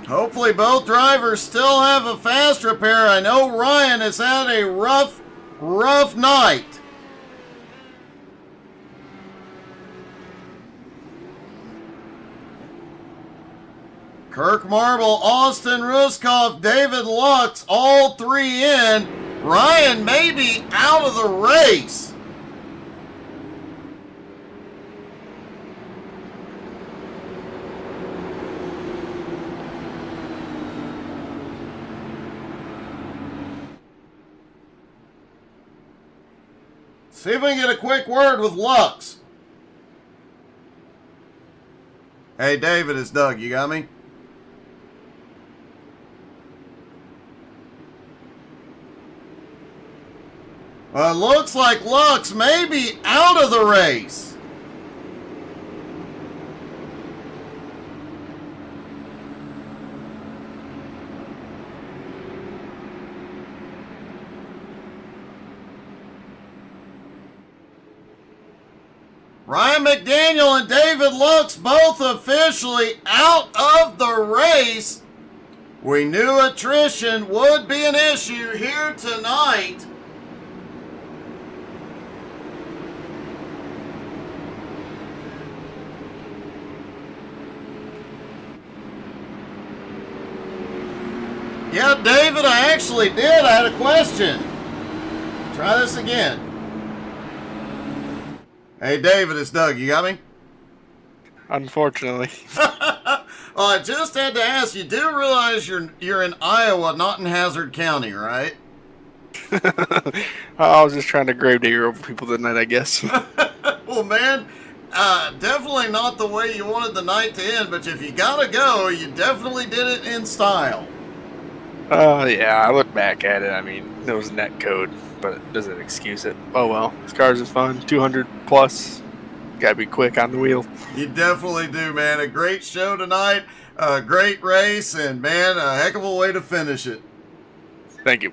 Hopefully both drivers still have a fast repair. I know Ryan has had a rough night. Kirk Marble, Austin Ruskov, David Lux, all 3 in. Ryan may be out of the race. See if we can get a quick word with Lux. Hey, David, it's Doug. You got me? Well, it looks like Lux may be out of the race. Ryan McDaniel and David Lux both officially out of the race. We knew attrition would be an issue here tonight. Yeah, David, I actually did. I had a question. Try this again. Hey, David, it's Doug. You got me? Unfortunately. Well, I just had to ask. You do realize you're in Iowa, not in Hazard County, right? I was just trying to gravedigger over people tonight, I guess. Well, man, definitely not the way you wanted the night to end, but if you gotta go, you definitely did it in style. Yeah, I look back at it. I mean, it was net code, but it doesn't excuse it. Oh well, this cars is fun. 200 plus. Gotta be quick on the wheel. You definitely do, man. A great show tonight, a great race, and man, a heck of a way to finish it. Thank you.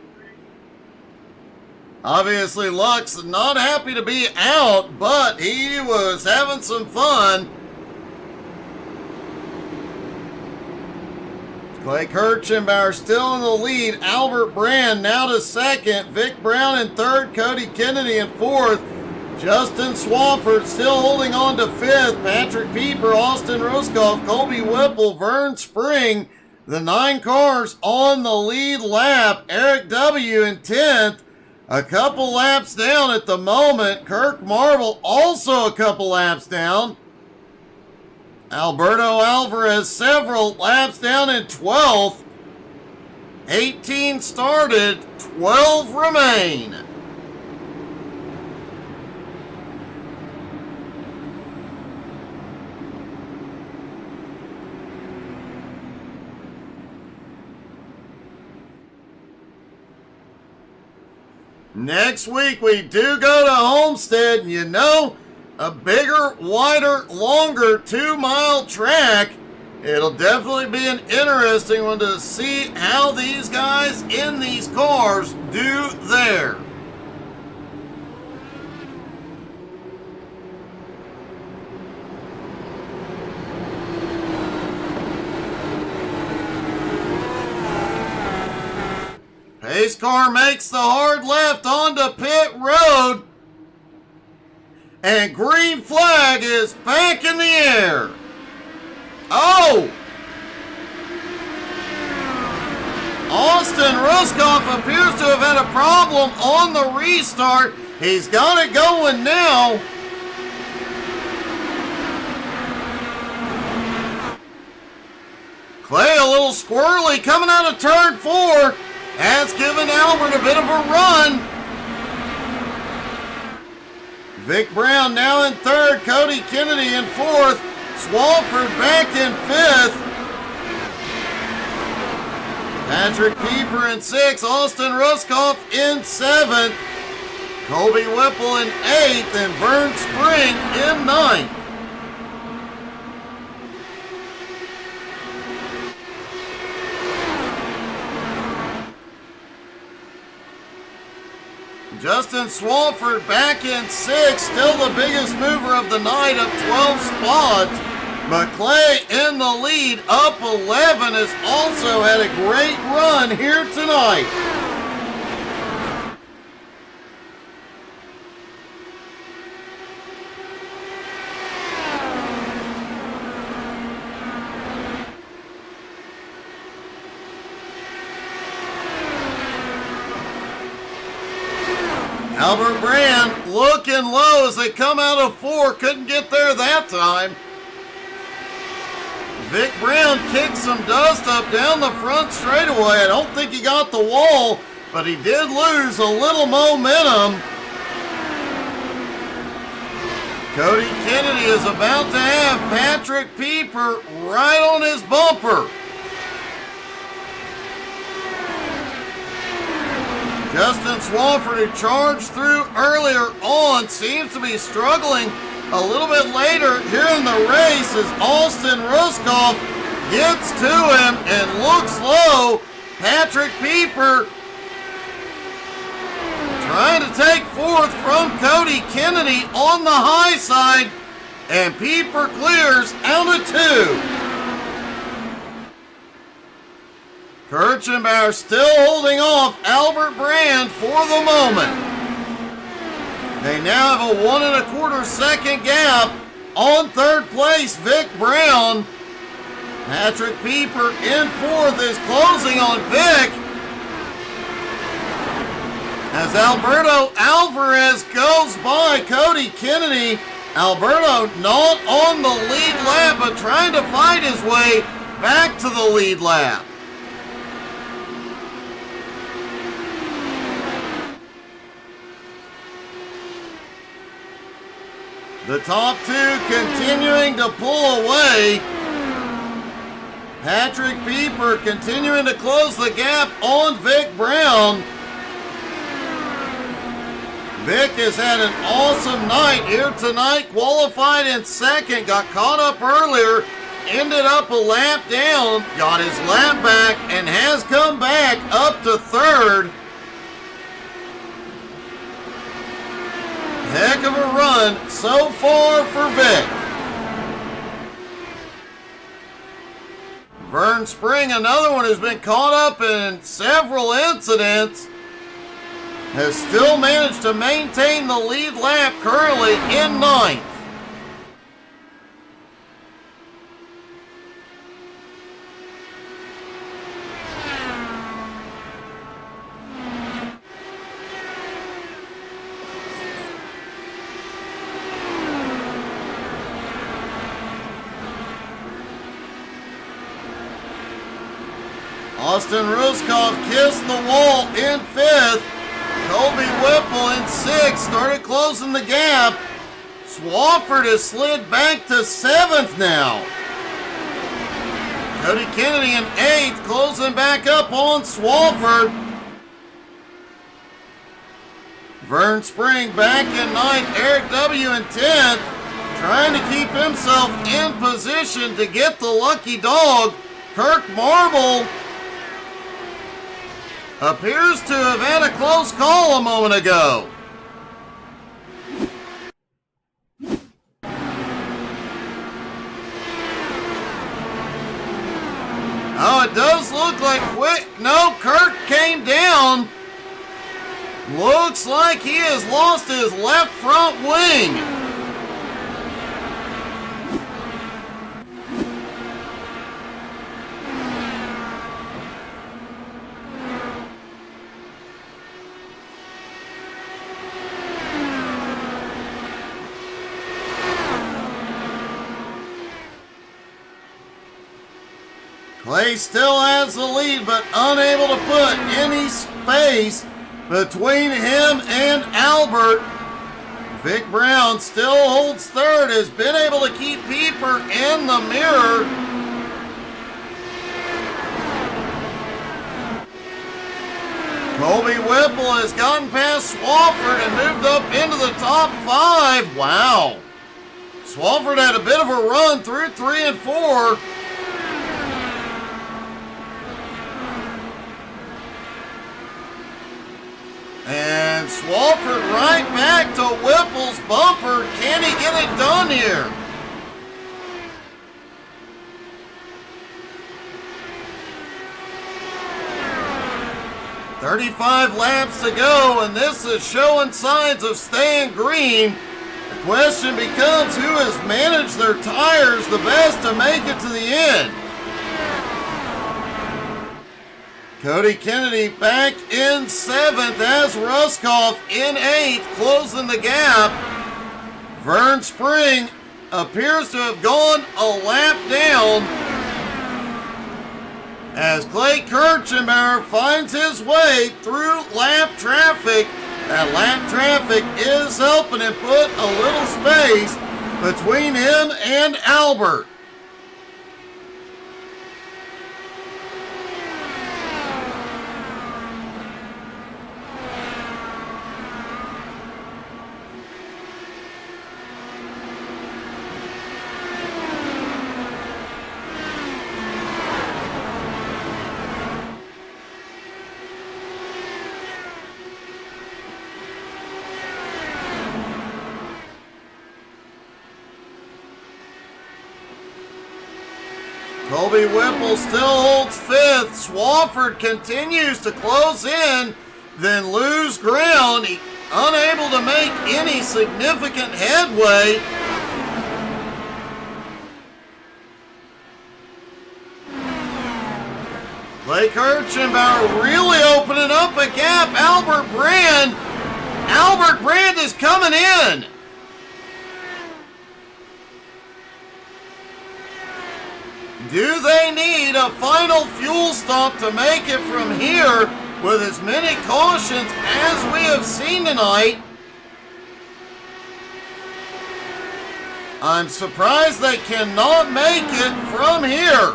Obviously, Lux not happy to be out, but he was having some fun. Clay Kirchenbauer still in the lead. Albert Brand now to second. Vic Brown in third. Cody Kennedy in fourth. Justin Swafford still holding on to fifth. Patrick Pieper, Austin Ruskoff, Colby Whipple, Vern Spring. The 9 cars on the lead lap. Eric W. in 10th. A couple laps down at the moment. Kirk Marble also a couple laps down. Alberto Alvarez several laps down in 12th. 18 started, 12 remain. Next week we do go to Homestead, and you know, a bigger, wider, longer 2-mile track. It'll definitely be an interesting one to see how these guys in these cars do there. Pace car makes the hard left onto pit road. And green flag is back in the air. Oh! Austin Ruskoff appears to have had a problem on the restart. He's got it going now. Clay a little squirrely coming out of turn 4. Has given Albert a bit of a run. Vic Brown now in third, Cody Kennedy in fourth, Swafford back in fifth. Patrick Pieper in sixth, Austin Ruskoff in seventh, Colby Whipple in eighth, and Vern Spring in ninth. Justin Swafford back in sixth, still the biggest mover of the night, up 12 spots. But Clay in the lead, up 11, has also had a great run here tonight. Albert Brand looking low as they come out of 4. Couldn't get there that time. Vic Brown kicked some dust up down the front straightaway. I don't think he got the wall, but he did lose a little momentum. Cody Kennedy is about to have Patrick Pieper right on his bumper. Justin Swafford, who charged through earlier on, seems to be struggling a little bit later here in the race as Austin Ruskoff gets to him and looks low. Patrick Pieper trying to take fourth from Cody Kennedy on the high side. And Pieper clears out of 2. Kirchenbauer still holding off Albert Brand for the moment. They now have a 1 1/4 second gap on 3rd place, Vic Brown. Patrick Pieper in 4th is closing on Vic. As Alberto Alvarez goes by Cody Kennedy. Alberto not on the lead lap, but trying to fight his way back to the lead lap. The top 2 continuing to pull away. Patrick Pieper continuing to close the gap on Vic Brown. Vic has had an awesome night here tonight. Qualified in 2nd, got caught up earlier, ended up a lap down, got his lap back, and has come back up to 3rd. Heck of a run so far for Vic. Vern Spring, another one who's been caught up in several incidents, has still managed to maintain the lead lap, currently in 9th. Austin Ruskov kissed the wall in 5th. Colby Whipple in 6th, started closing the gap. Swafford has slid back to 7th now. Cody Kennedy in 8th, closing back up on Swafford. Vern Spring back in 9th, Eric W. in 10th, trying to keep himself in position to get the lucky dog. Kirk Marble appears to have had a close call a moment ago. Oh, it does look like no, Kirk came down. Looks like he has lost his left front wing. Clay still has the lead, but unable to put any space between him and Albert. Vic Brown still holds 3rd, has been able to keep Pieper in the mirror. Colby Whipple has gotten past Swafford and moved up into the top 5. Wow. Swafford had a bit of a run through 3 and 4. And Swafford right back to Whipple's bumper. Can he get it done here? "35 laps to go, and this is showing signs of staying green. The question becomes who has managed their tires the best to make it to the end. Cody Kennedy back in 7th as Ruskov in 8th, closing the gap. Vern Spring appears to have gone a lap down as Clay Kirchenbauer finds his way through lap traffic. That lap traffic is helping him put a little space between him and Albert. Colby Whipple still holds fifth. Swafford continues to close in, then lose ground. He unable to make any significant headway. Blake Hirschenbauer really opening up a gap. Albert Brand is coming in. Do they need a final fuel stop to make it from here with as many cautions as we have seen tonight? I'm surprised they cannot make it from here.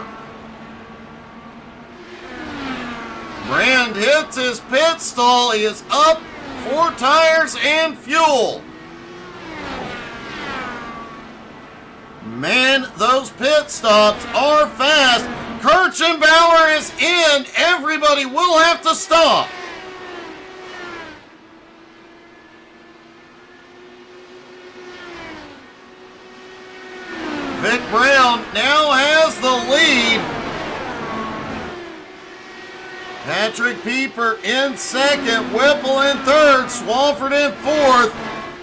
Brand hits his pit stall. He is up 4 tires and fuel. Man, those pit stops are fast. Kirchenbauer is in. Everybody will have to stop. Vic Brown now has the lead. Patrick Pieper in second, Whipple in third, Swafford in fourth,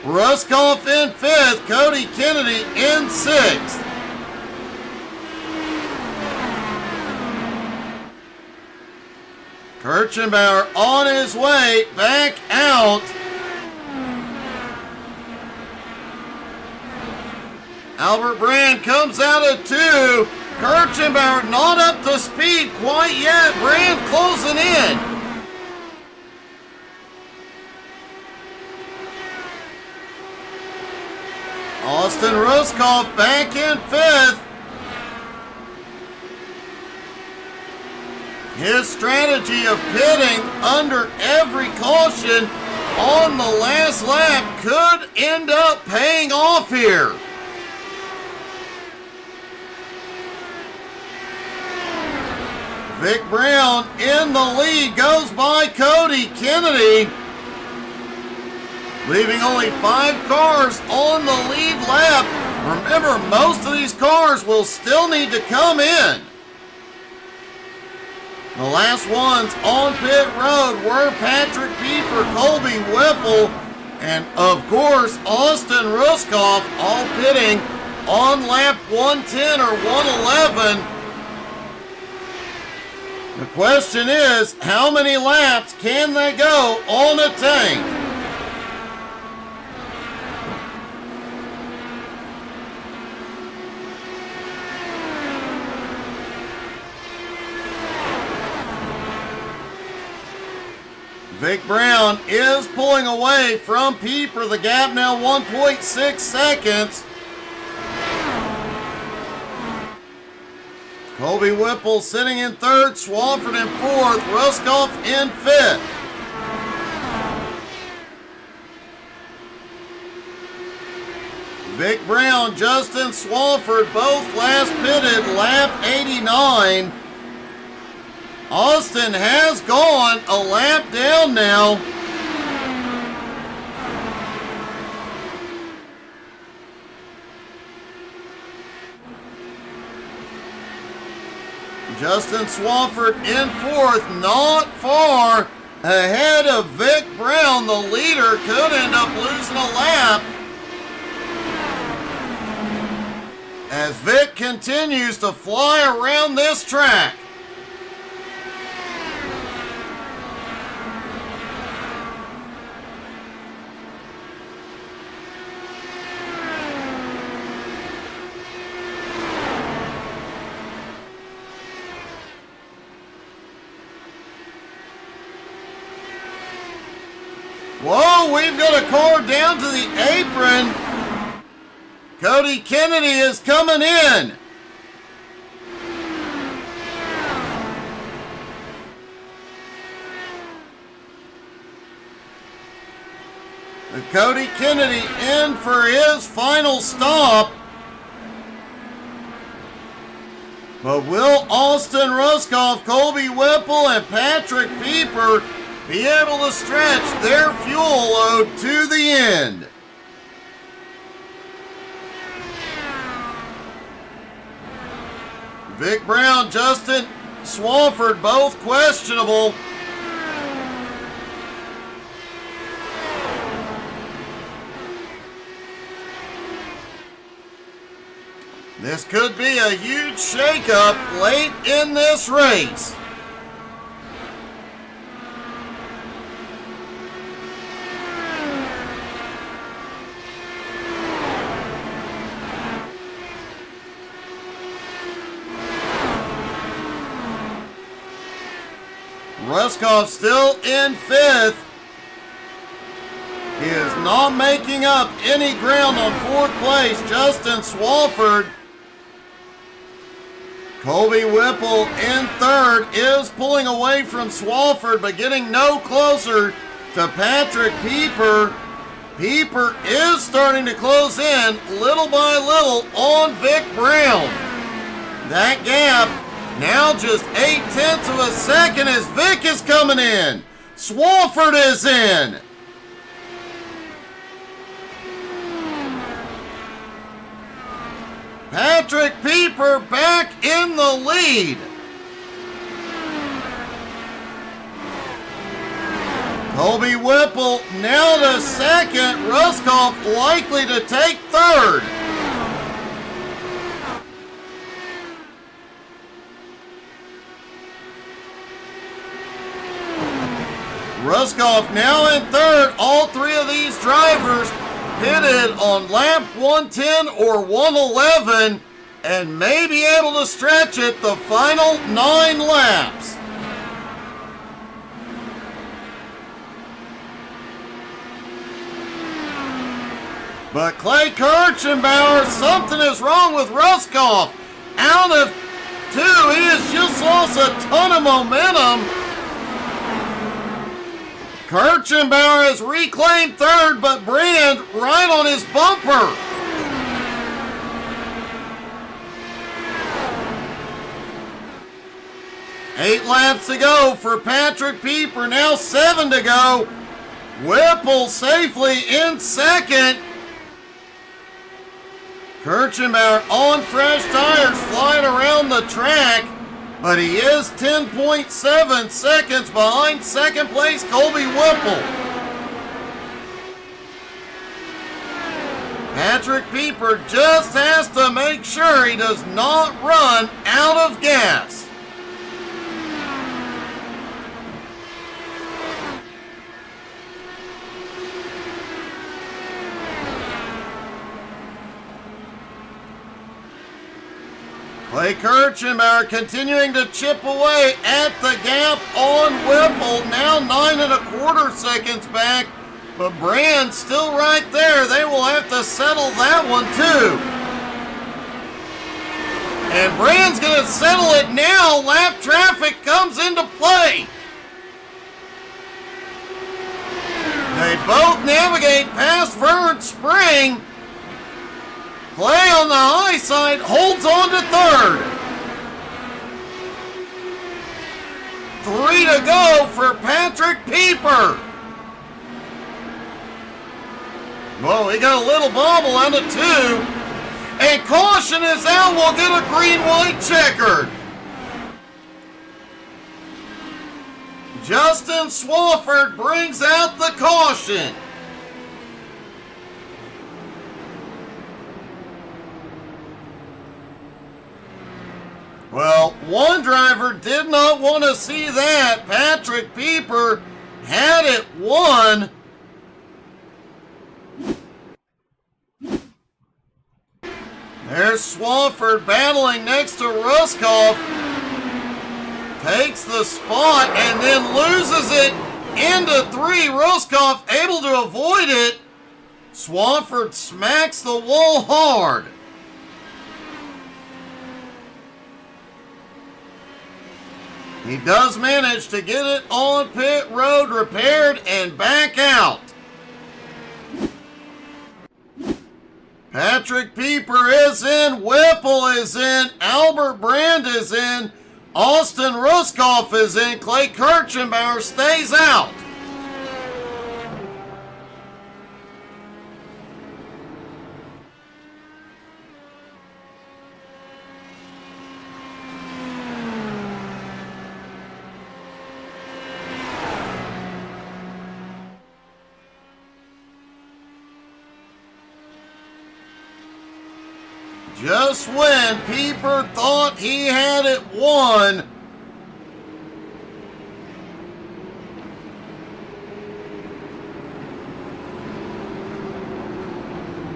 Ruskoff in fifth, Cody Kennedy in sixth. Kirchenbauer on his way back out. Albert Brand comes out of 2. Kirchenbauer not up to speed quite yet. Brand closing in. Austin Ruskoff back in fifth. His strategy of pitting under every caution on the last lap could end up paying off here. Vic Brown in the lead, goes by Cody Kennedy, leaving only 5 cars on the lead lap. Remember, most of these cars will still need to come in. The last ones on pit road were Patrick Pieper, Colby Whipple, and of course Austin Ruskoff, all pitting on lap 110 or 111. The question is, how many laps can they go on a tank? Vic Brown is pulling away from Pieper. The gap now 1.6 seconds. Colby Whipple sitting in third, Swafford in fourth, Ruskoff in fifth. Vic Brown, Justin Swafford, both last pitted lap 89. Austin has gone a lap down now. Justin Swafford in fourth, not far ahead of Vic Brown. The leader could end up losing a lap as Vic continues to fly around this track. Whoa, we've got a car down to the apron. Cody Kennedy is coming in. Cody Kennedy in for his final stop. But will Austin Ruskoff, Colby Whipple, and Patrick Pieper be able to stretch their fuel load to the end? Vic Brown, Justin Swafford, both questionable. This could be a huge shakeup late in this race. Ruskoff still in fifth. He is not making up any ground on fourth place. Justin Swafford. Colby Whipple in third is pulling away from Swafford, but getting no closer to Patrick Pieper. Pieper is starting to close in little by little on Vic Brown. That gap now just 0.8 of a second as Vic is coming in. Swafford is in. Patrick Pieper back in the lead. Colby Whipple now to second. Ruskoff likely to take third. Ruskoff now in third. All three of these drivers pitted on lap 110 or 111 and may be able to stretch it the final 9 laps. But Clay Kirchenbauer, something is wrong with Ruskoff. Out of 2, he has just lost a ton of momentum. Kirchenbauer has reclaimed third, but Brand right on his bumper. Eight laps to go for Patrick Pieper, now 7 to go. Whipple safely in second. Kirchenbauer on fresh tires flying around the track, but he is 10.7 seconds behind second place Colby Whipple. Patrick Pieper just has to make sure he does not run out of gas. Clay Kirchenbauer continuing to chip away at the gap on Whipple, now 9.25 seconds back, but Brand still right there. They will have to settle that one too. And Brand's going to settle it now. Lap traffic comes into play. They both navigate past Vern Spring. Clay on the high side holds on to third. 3 to go for Patrick Pieper. Well, he got a little bobble out of 2. And caution is out. We'll get a green-white checkered. Justin Swafford brings out the caution. Well, one driver did not want to see that. Patrick Pieper had it won. There's Swafford battling next to Ruskoff. Takes the spot and then loses it into 3. Ruskoff able to avoid it. Swafford smacks the wall hard. He does manage to get it on pit road repaired and back out. Patrick Pieper is in, Whipple is in, Albert Brand is in, Austin Ruskoff is in, Clay Kirchenbauer stays out. Just when Pieper thought he had it won,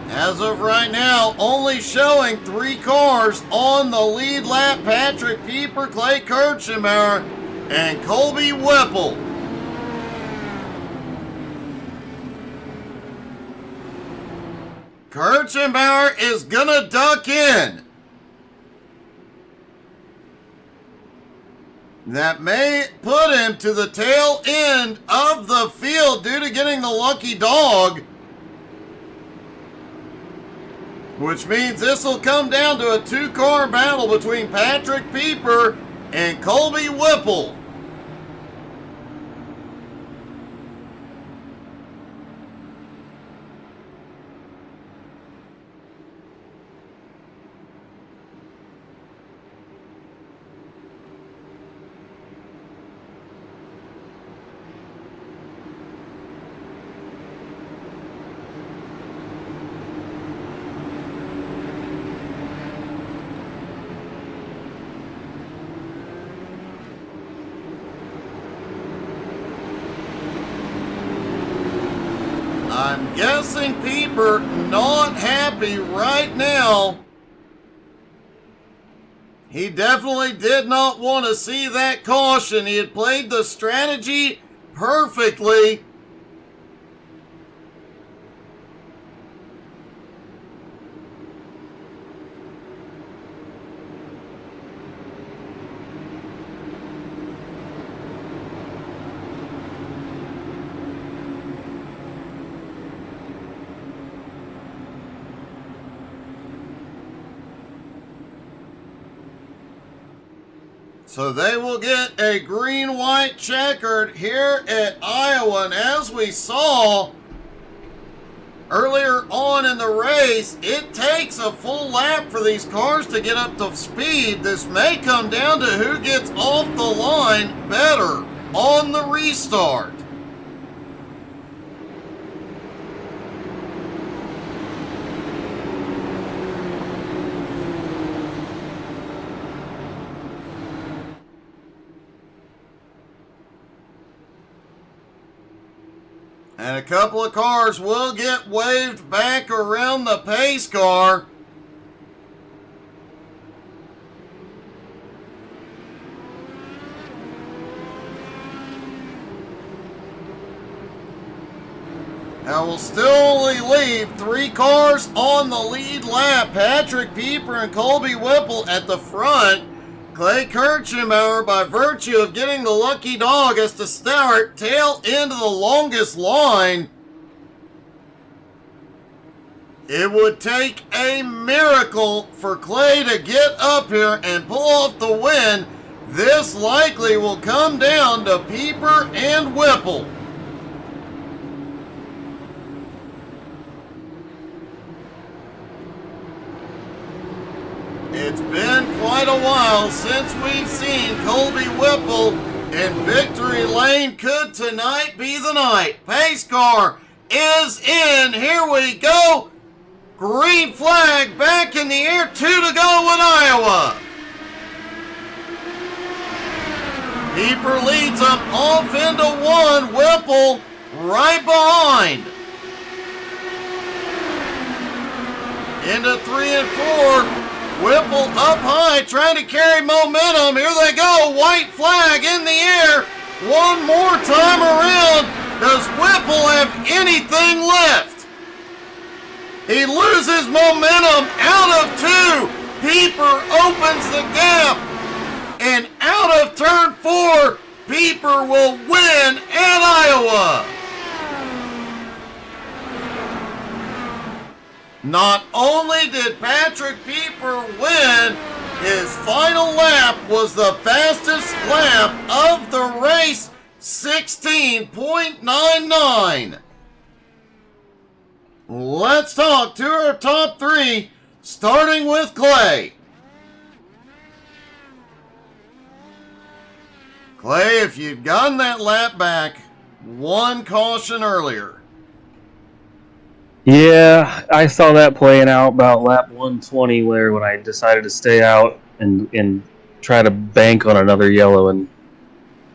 as of right now, only showing 3 cars on the lead lap: Patrick Pieper, Clay Kirchenbauer, and Colby Whipple. Kirchenbauer is gonna duck in. That may put him to the tail end of the field due to getting the lucky dog, which means this will come down to a 2-car battle between Patrick Pieper and Colby Whipple. I'm guessing Pieper not happy right now. He definitely did not want to see that caution. He had played the strategy perfectly. So they will get a green-white checkered here at Iowa. And as we saw earlier on in the race, it takes a full lap for these cars to get up to speed. This may come down to who gets off the line better on the restart. And a couple of cars will get waved back around the pace car. Now we'll still only leave 3 cars on the lead lap. Patrick Pieper and Colby Whipple at the front. Clay Kirchenbauer, by virtue of getting the lucky dog, has to start tail into the longest line. It would take a miracle for Clay to get up here and pull off the win. This likely will come down to Pieper and Whipple. It's been quite a while since we've seen Colby Whipple in victory lane. Could tonight be the night? Pace car is in. Here we go. Green flag back in the air. 2 to go in Iowa. Pieper leads up off into 1. Whipple right behind. Into 3 and 4. Whipple up high, trying to carry momentum. Here they go. White flag in the air. One more time around. Does Whipple have anything left? He loses momentum out of 2. Pieper opens the gap. And out of turn 4, Pieper will win at Iowa. Not only did Patrick Pieper win, his final lap was the fastest lap of the race, 16.99. Let's talk to our top 3, starting with Clay. Clay, if you'd gotten that lap back, 1 caution earlier, Yeah, I saw that playing out about lap 120, where when I decided to stay out and try to bank on another yellow, and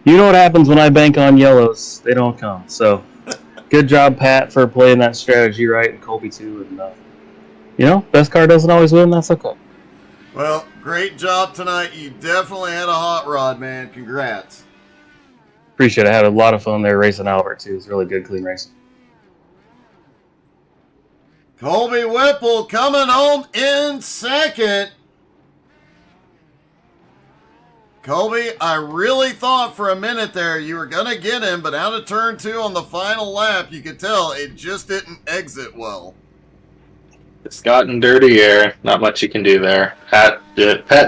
you know what happens when I bank on yellows? They don't come. So, good job, Pat, for playing that strategy right, and Colby too. And best car doesn't always win. That's okay. Well, great job tonight. You definitely had a hot rod, man. Congrats. Appreciate it. I had a lot of fun there racing Albert too. It was really good, clean racing. Colby Whipple coming home in second. Colby, I really thought for a minute there you were going to get him, but out of turn 2 on the final lap, you could tell it just didn't exit well. It's gotten dirty air. Not much you can do there. Pat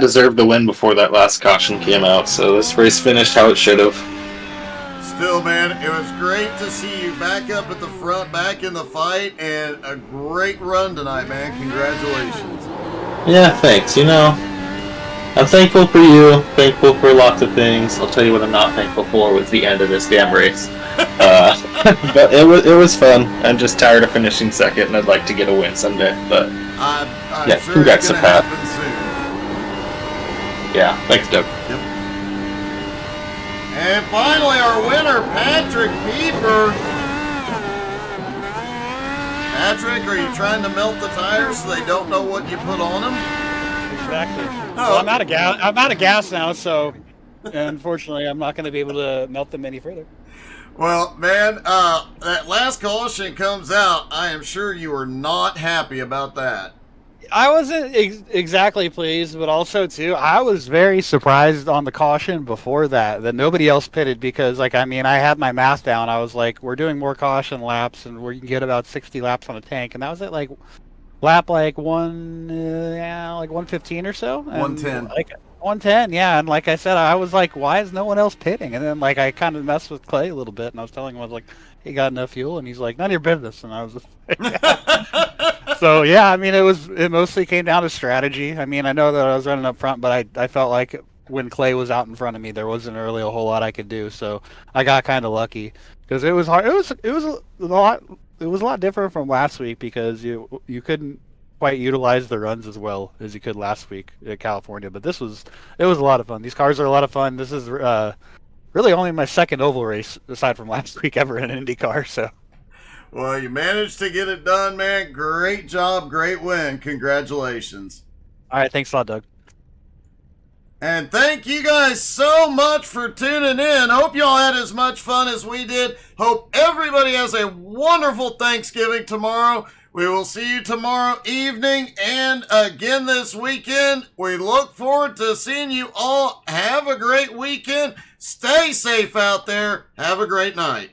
deserved the win before that last caution came out, so this race finished how it should have. Still, man, it was great to see you back up at the front, back in the fight, and a great run tonight, man. Congratulations. Yeah, thanks. I'm thankful for you, thankful for lots of things. I'll tell you what I'm not thankful for was the end of this damn race. But it was fun. I'm just tired of finishing second, and I'd like to get a win someday. But I'm yeah, sure congrats it's to going to Pat. happen soon. Yeah, thanks, Doug. Yep. And finally, our winner, Patrick Pieper. Patrick, are you trying to melt the tires so they don't know what you put on them? Exactly. Oh. Well, I'm out of gas. I'm out of gas now, so unfortunately, I'm not going to be able to melt them any further. Well, man, that last caution comes out. I am sure you are not happy about that. I wasn't exactly pleased, but also too, I was very surprised on the caution before that nobody else pitted because, I had my math down. I was like, we're doing more caution laps, and we can get about 60 laps on a tank, and that was at lap 115 or so. 110. 110, yeah. And like I said, I was like, why is no one else pitting? And then I kind of messed with Clay a little bit, and I was telling him, I was like, he got enough fuel, and he's like, none of your business. And I was just so yeah, it mostly came down to strategy. I know that I was running up front, but I felt like when Clay was out in front of me, there wasn't really a whole lot I could do. So I got kind of lucky because it was hard. It was a lot. It was a lot different from last week because you couldn't quite utilize the runs as well as you could last week at California. But it was a lot of fun. These cars are a lot of fun. This is really only my second oval race aside from last week ever in an Indy car. So. Well, you managed to get it done, man. Great job. Great win. Congratulations. All right. Thanks a lot, Doug. And thank you guys so much for tuning in. Hope y'all had as much fun as we did. Hope everybody has a wonderful Thanksgiving tomorrow. We will see you tomorrow evening and again this weekend. We look forward to seeing you all. Have a great weekend. Stay safe out there. Have a great night.